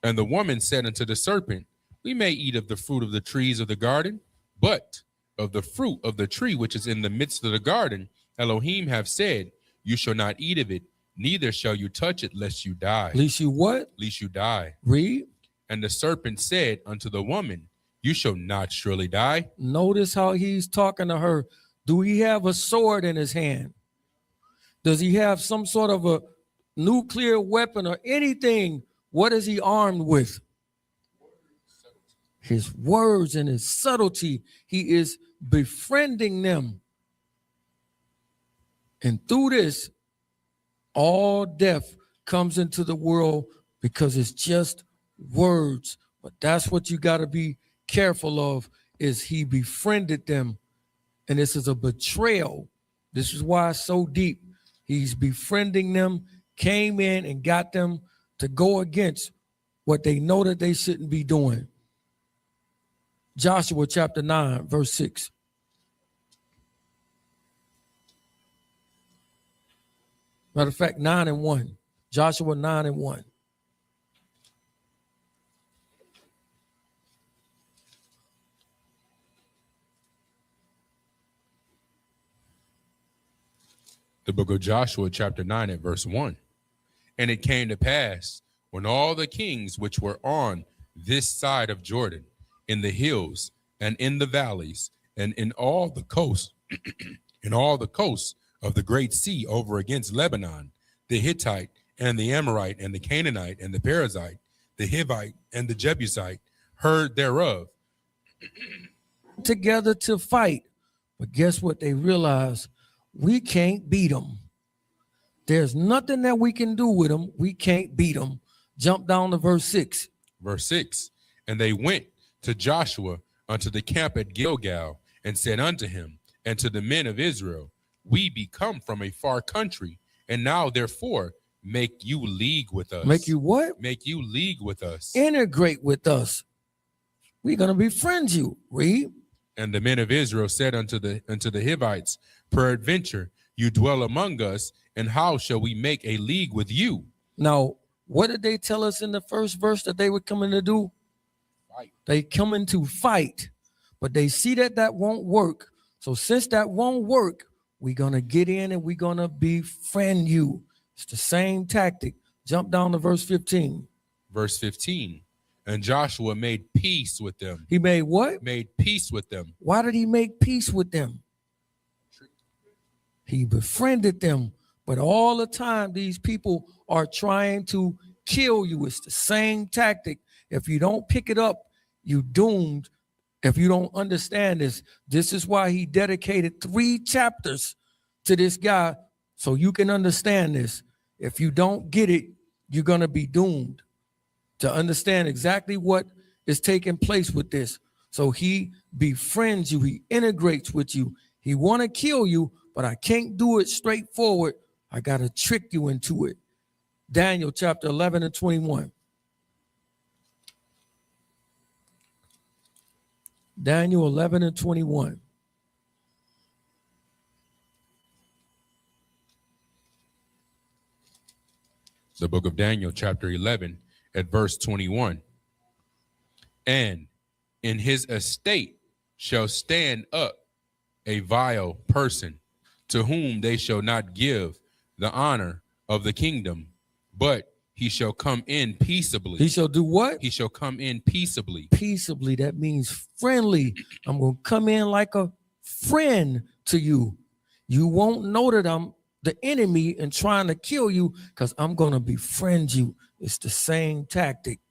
And the woman said unto the serpent, We may eat of the fruit of the trees of the garden, but of the fruit of the tree which is in the midst of the garden, Elohim have said, You shall not eat of it, neither shall you touch it, lest you die. Lest you what? Lest you die. Read. And the serpent said unto the woman, You shall not surely die. Notice how he's talking to her. Do he have a sword in his hand? Does he have some sort of a nuclear weapon or anything? What is he armed with? His words and his subtlety. He is befriending them. And through this, all death comes into the world because it's just words. But that's what you got to be careful of, is he befriended them. And this is a betrayal. This is why it's so deep. He's befriending them, came in and got them to go against what they know that they shouldn't be doing. Joshua chapter 9, verse 6. Matter of fact, 9 and 1. Joshua 9 and 1. The book of Joshua, chapter 9, at verse 1. And it came to pass, when all the kings which were on this side of Jordan, in the hills and in the valleys, and in all the coasts, in all the coasts of the great sea over against Lebanon, the Hittite and the Amorite and the Canaanite and the Perizzite, the Hivite and the Jebusite, heard thereof. Together to fight. But guess what? They realized we can't beat them. There's nothing that we can do with them. We can't beat them. Jump down to verse 6. Verse 6. And they went to Joshua unto the camp at Gilgal, and said unto him and to the men of Israel, We be come from a far country, and now therefore make you league with us. Make you what? Make you league with us. Integrate with us. We're going to befriend you. Read. And the men of Israel said unto the Hivites, Peradventure you dwell among us, and how shall we make a league with you? Now, what did they tell us in the first verse that they were coming to do? Fight. They coming to fight, but they see that won't work. So since that won't work, we're going to get in and we're going to befriend you. It's the same tactic. Jump down to verse 15. Verse 15. And Joshua made peace with them. He made what? Made peace with them. Why did he make peace with them? He befriended them. But all the time, these people are trying to kill you. It's the same tactic. If you don't pick it up, you're doomed. If you don't understand this, this is why he dedicated 3 chapters to this guy, so you can understand this. If you don't get it, you're going to be doomed to understand exactly what is taking place with this. So he befriends you. He integrates with you. He want to kill you, but I can't do it straightforward. I got to trick you into it. Daniel chapter 11 and 21. Daniel 11 and 21. The book of Daniel, chapter 11, at verse 21. And in his estate shall stand up a vile person, to whom they shall not give the honor of the kingdom, but he shall come in peaceably. He shall do what? He shall come in peaceably. Peaceably, that means friendly. I'm going to come in like a friend to you. You won't know that I'm the enemy and trying to kill you, because I'm going to befriend you. It's the same tactic.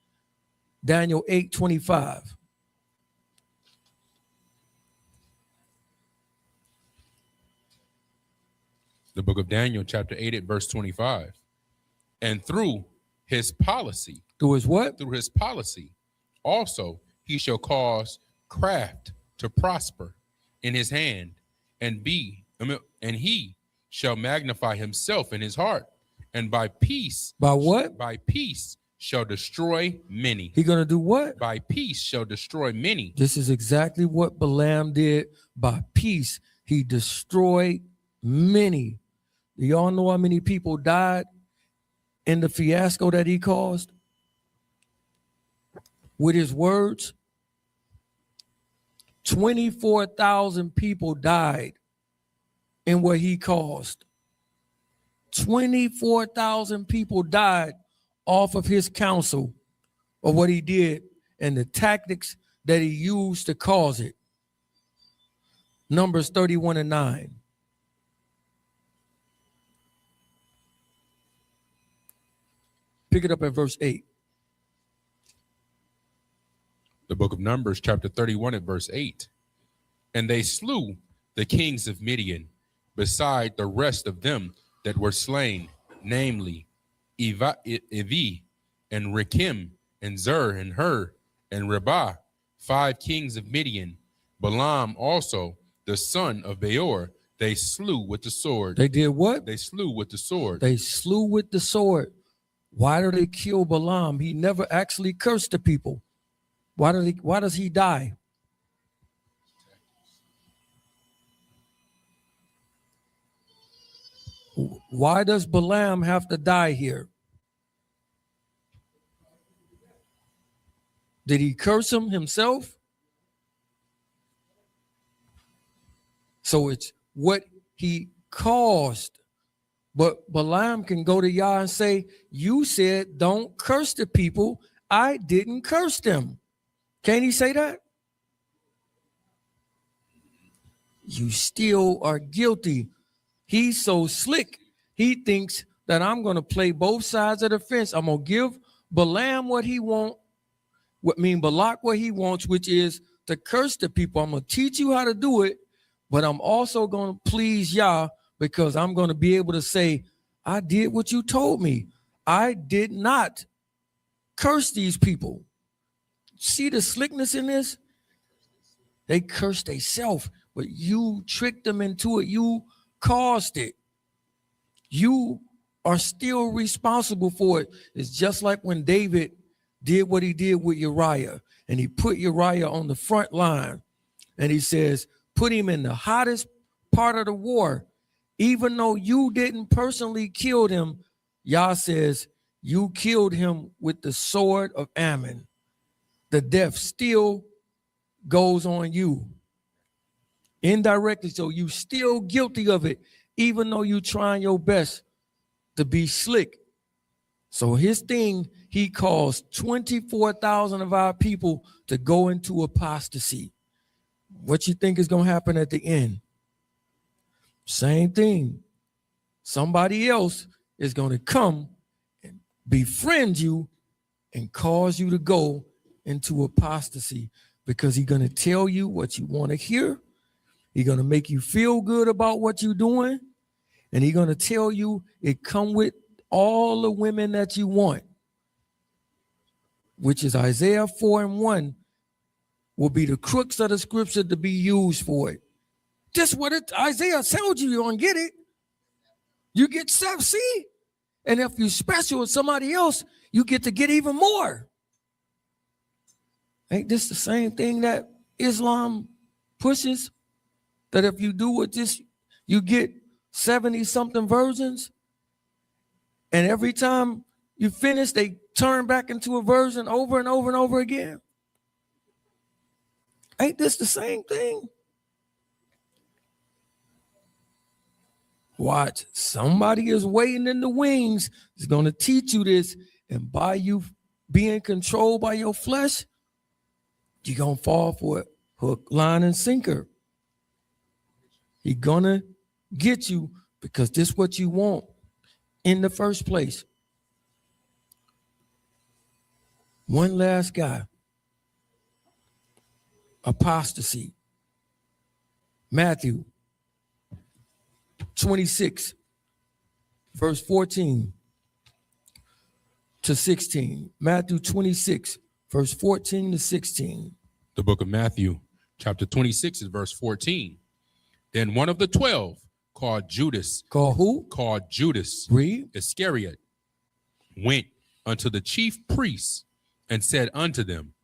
Daniel 8:25. The book of Daniel, chapter 8, at verse 25. And through his policy. Through his what? Through his policy. Also, he shall cause craft to prosper in his hand, and he shall magnify himself in his heart, and by peace. By what? By peace shall destroy many. He gonna do what? By peace shall destroy many. This is exactly what Balaam did. By peace, he destroyed many. Do y'all know how many people died in the fiasco that he caused with his words? 24,000 people died in what he caused. 24,000 people died off of his counsel, of what he did and the tactics that he used to cause it. Numbers 31:9. Pick it up at verse 8. The book of Numbers, chapter 31, at verse 8. And they slew the kings of Midian, beside the rest of them that were slain, namely Evi, and Rekem, and Zer, and Hur, and Rebah, 5 kings of Midian. Balaam also, the son of Beor, they slew with the sword. They did what? They slew with the sword. They slew with the sword. Why do they kill Balaam? He never actually cursed the people. Why does he die? Why does Balaam have to die here? Did he curse him himself? So it's what he caused. But Balaam can go to Yah and say, you said don't curse the people. I didn't curse them. Can't he say that? You still are guilty. He's so slick. He thinks that I'm going to play both sides of the fence. I'm going to give Balaam what he wants. Balak what he wants, which is to curse the people. I'm going to teach you how to do it, but I'm also going to please Yah, because I'm going to be able to say, I did what you told me. I did not curse these people. See the slickness in this? They cursed themselves, but you tricked them into it. You caused it. You are still responsible for it. It's just like when David did what he did with Uriah, and he put Uriah on the front line, and he says, put him in the hottest part of the war. Even though you didn't personally kill him, Yah says, you killed him with the sword of Ammon. The death still goes on you indirectly. So you still guilty of it, even though you trying your best to be slick. So his thing, he caused 24,000 of our people to go into apostasy. What you think is going to happen at the end? Same thing. Somebody else is going to come and befriend you and cause you to go into apostasy, because he's going to tell you what you want to hear. He's going to make you feel good about what you're doing. And he's going to tell you it come with all the women that you want, which is Isaiah 4:1 will be the crux of the scripture to be used for it. Just what Isaiah told you, you're going to get it. You get self, see? And if you're special with somebody else, you get to get even more. Ain't this the same thing that Islam pushes? That if you do it, just you get 70-something versions, and every time you finish, they turn back into a version over and over and over again. Ain't this the same thing? Watch, somebody is waiting in the wings. Is going to teach you this, and by you being controlled by your flesh, you're going to fall for it. Hook, line, and sinker. He's going to get you because this is what you want in the first place. One last guy. Apostasy. Matthew 26, verse 14 to 16. Matthew 26, verse 14 to 16. The book of Matthew, chapter 26, verse 14. Then one of the 12, called Judas. Called who? Called Judas. Read. Iscariot, went unto the chief priests and said unto them,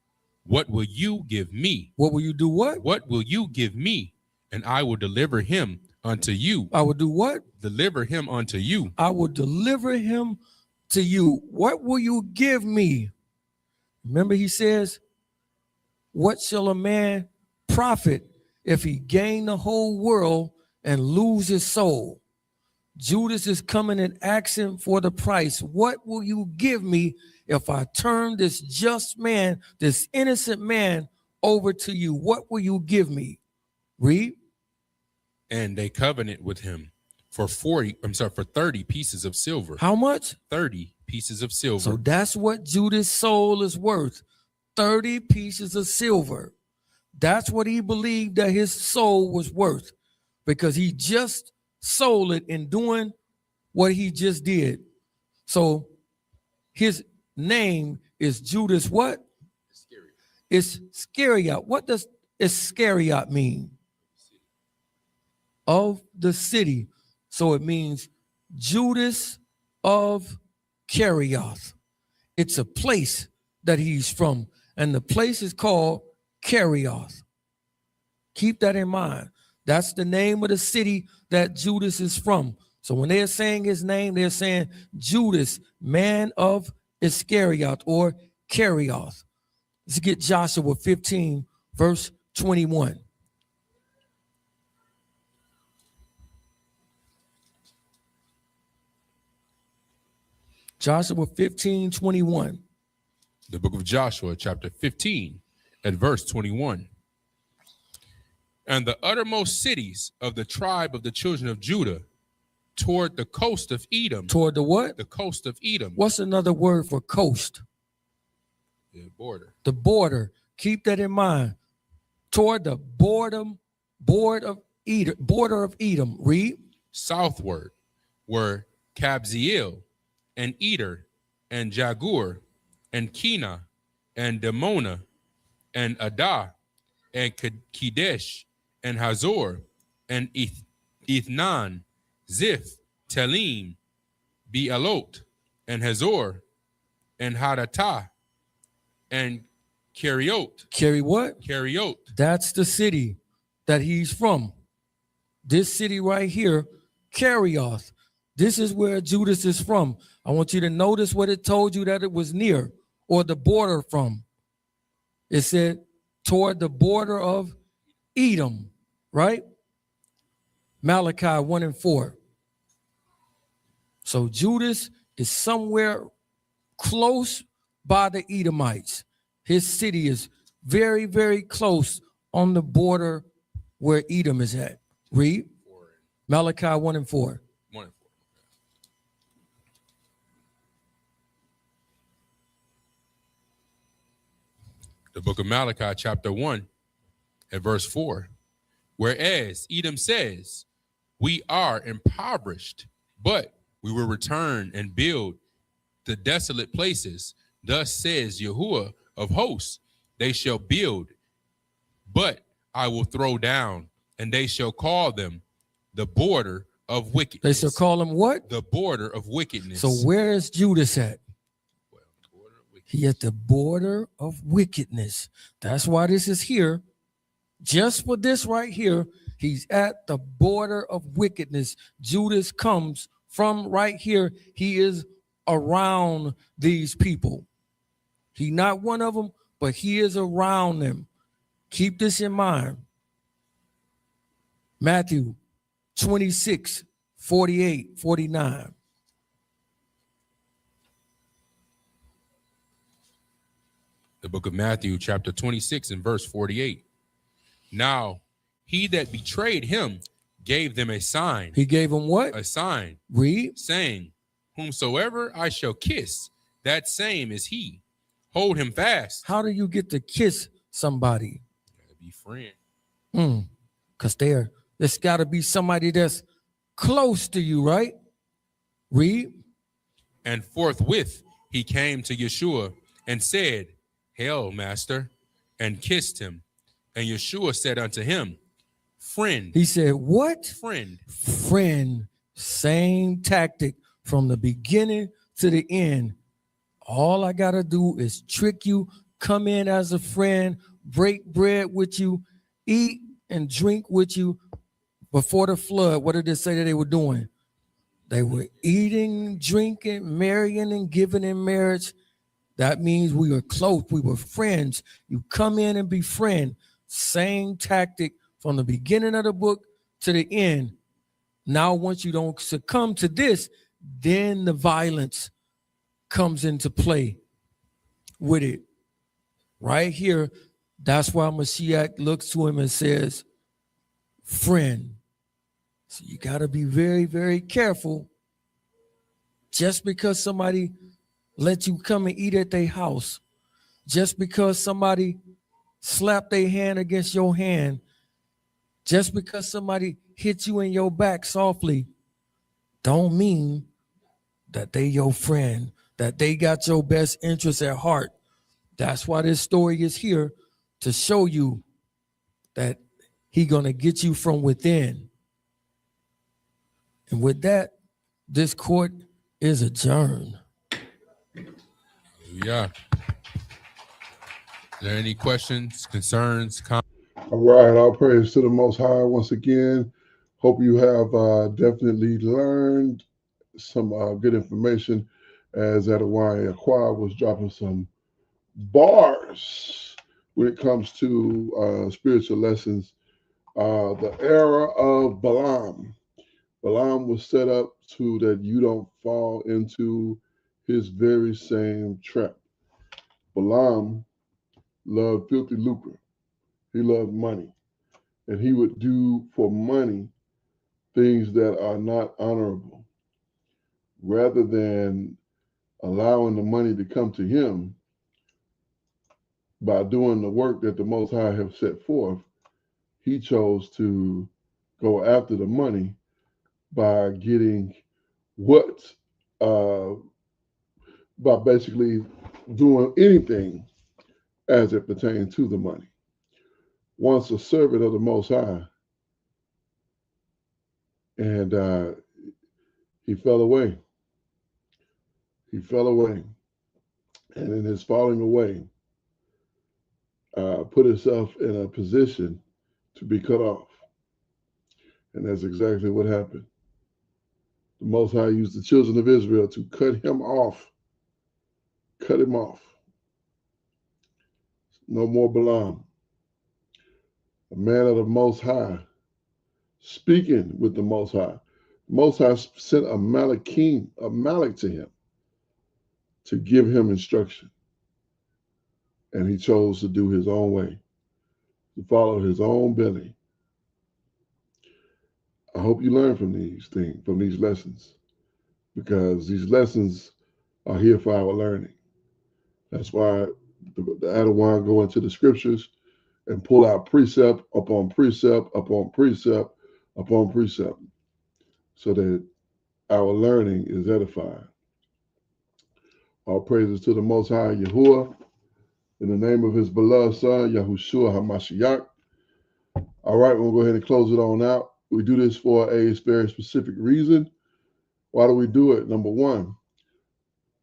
what will you give me? What will you do what? What will you give me? And I will deliver him unto you. I will do what? Deliver him unto you. I will deliver him to you. What will you give me? Remember he says, what shall a man profit if he gain the whole world and lose his soul? Judas is coming and asking for the price. What will you give me if I turn this just man, this innocent man over to you? What will you give me? Read. And they covenanted with him for 30 pieces of silver. How much? 30 pieces of silver. So that's what Judas' soul is worth. 30 pieces of silver. That's what he believed that his soul was worth, because he just sold it in doing what he just did. So his name is Judas what? Iscariot. It's Iscariot. What does Iscariot mean? Of the city. So it means Judas of Kerioth. It's a place that he's from, and the place is called Kerioth. Keep that in mind. That's the name of the city that Judas is from. So when they're saying his name, they're saying Judas, man of Iscariot or Kerioth. Let's get Joshua 15, verse 21. Joshua 15, 21. The book of Joshua, chapter 15, at verse 21. And the uttermost cities of the tribe of the children of Judah toward the coast of Edom. Toward the what? The coast of Edom. What's another word for coast? The border. The border. Keep that in mind. Toward the border of Edom. Read. Southward were Kabzeel and Eder and Jagur and Kena and Demona and Adah and Kedesh and Hazor and Ethnan, Ziph, Telim, Bealot and Hazor and Hadattah and Keriot. Carry what? Keriot. That's the city that he's from. This city right here, Kerioth. This is where Judas is from. I want you to notice what it told you that it was near or the border from. It said toward the border of Edom, right? Malachi 1 and 4. So Judas is somewhere close by the Edomites. His city is very, very close on the border where Edom is at. Read. Malachi 1 and 4. 1 and 4. The book of Malachi, chapter 1, at verse 4. Whereas Edom says, we are impoverished, but we will return and build the desolate places. Thus says Yahuwah of hosts, they shall build, but I will throw down, and they shall call them the border of wickedness. They shall call them what? The border of wickedness. So where is Judas at? Well, border of wickedness. He at the border of wickedness. That's why this is here. Just for this right here, he's at the border of wickedness. Judas comes from right here. He is around these people. He's not one of them, but he is around them. Keep this in mind. Matthew 26, 48, 49. The book of Matthew, chapter 26 and verse 48. Now, he that betrayed him gave them a sign. He gave them what? A sign. Read. Saying, whomsoever I shall kiss, that same is he. Hold him fast. How do you get to kiss somebody? Gotta be friend. Because there's got to be somebody that's close to you, right? Read. And forthwith he came to Yeshua and said, Hail, master, and kissed him. And Yeshua said unto him, Friend. He said, what? Friend. Friend. Same tactic from the beginning to the end. All I got to do is trick you, come in as a friend, break bread with you, eat and drink with you. Before the flood, what did it say that they were doing? They were eating, drinking, marrying, and giving in marriage. That means we were close. We were friends. You come in and befriend. Same tactic from the beginning of the book to the end. Now, once you don't succumb to this, then the violence comes into play with it. Right here, that's why Mashiach looks to him and says, friend. So you got to be very, very careful. Just because somebody let you come and eat at their house, just because somebody slap their hand against your hand, just because somebody hit you in your back softly, don't mean that they your friend, that they got your best interest at heart. That's why this story is here, to show you that he gonna get you from within. And with that, this court is adjourned. Yeah. Are there any questions, concerns, comments? All right, all praise to the Most High once again. Hope you have definitely learned some good information as Adawan YaaQob was dropping some bars when it comes to spiritual lessons. The era of Balaam. Balaam was set up so that you don't fall into his very same trap. Balaam loved filthy lucre. He loved money. And he would do for money things that are not honorable. Rather than allowing the money to come to him by doing the work that the Most High have set forth, he chose to go after the money by getting what, by basically doing anything as it pertains to the money. Once a servant of the Most High, and he fell away. He fell away. And in his falling away, put himself in a position to be cut off. And that's exactly what happened. The Most High used the children of Israel to cut him off. Cut him off. No more Balaam. A man of the Most High, speaking with the Most High. The Most High sent a Malak to him to give him instruction. And he chose to do his own way, to follow his own belly. I hope you learn from these things, from these lessons, because these lessons are here for our learning. That's why the Adawan go into the scriptures and pull out precept upon precept upon precept upon precept, so that our learning is edified. All praises to the Most High Yahuwah, in the name of his beloved Son, Yahushua HaMashiach. All right, we'll go ahead and close it on out. We do this for a very specific reason. Why do we do it? Number one,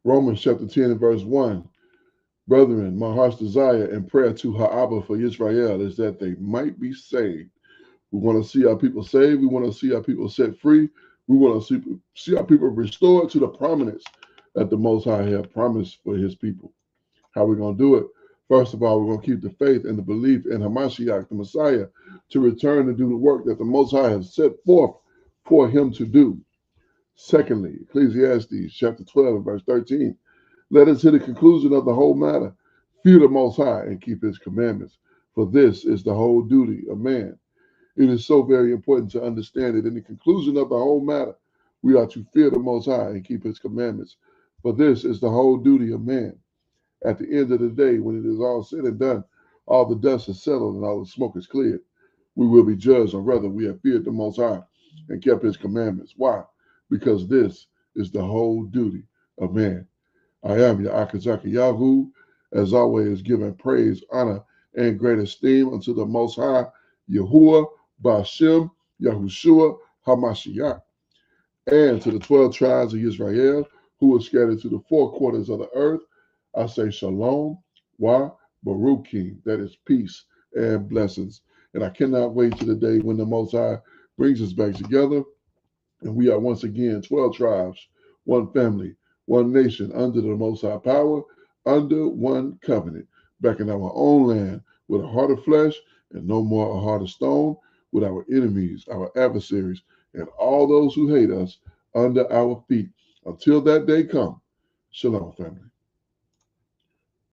Romans chapter 10 and verse 1. Brethren, my heart's desire and prayer to Ha'abba for Israel is that they might be saved. We want to see our people saved. We want to see our people set free. We want to see our people restored to the prominence that the Most High have promised for his people. How are we going to do it? First of all, we're going to keep the faith and the belief in Hamashiach, the Messiah, to return and do the work that the Most High has set forth for him to do. Secondly, Ecclesiastes chapter 12 and verse 13. Let us hear the conclusion of the whole matter. Fear the Most High and keep his commandments, for this is the whole duty of man. It is so very important to understand that in the conclusion of the whole matter, we are to fear the Most High and keep his commandments, for this is the whole duty of man. At the end of the day, when it is all said and done, all the dust is settled and all the smoke is cleared, we will be judged on whether we have feared the Most High and kept his commandments. Why? Because this is the whole duty of man. I am YaaQob, as always, giving praise, honor, and great esteem unto the Most High, Yahuwah, Bashem, Yahushua, Hamashiach, and to the 12 tribes of Israel who are scattered to the four quarters of the earth. I say shalom, wa baruchim, that is peace and blessings. And I cannot wait to the day when the Most High brings us back together and we are once again 12 tribes, one family, one nation, under the Most High power, under one covenant, back in our own land with a heart of flesh and no more a heart of stone, with our enemies, our adversaries, and all those who hate us under our feet. Until that day come, shalom, family.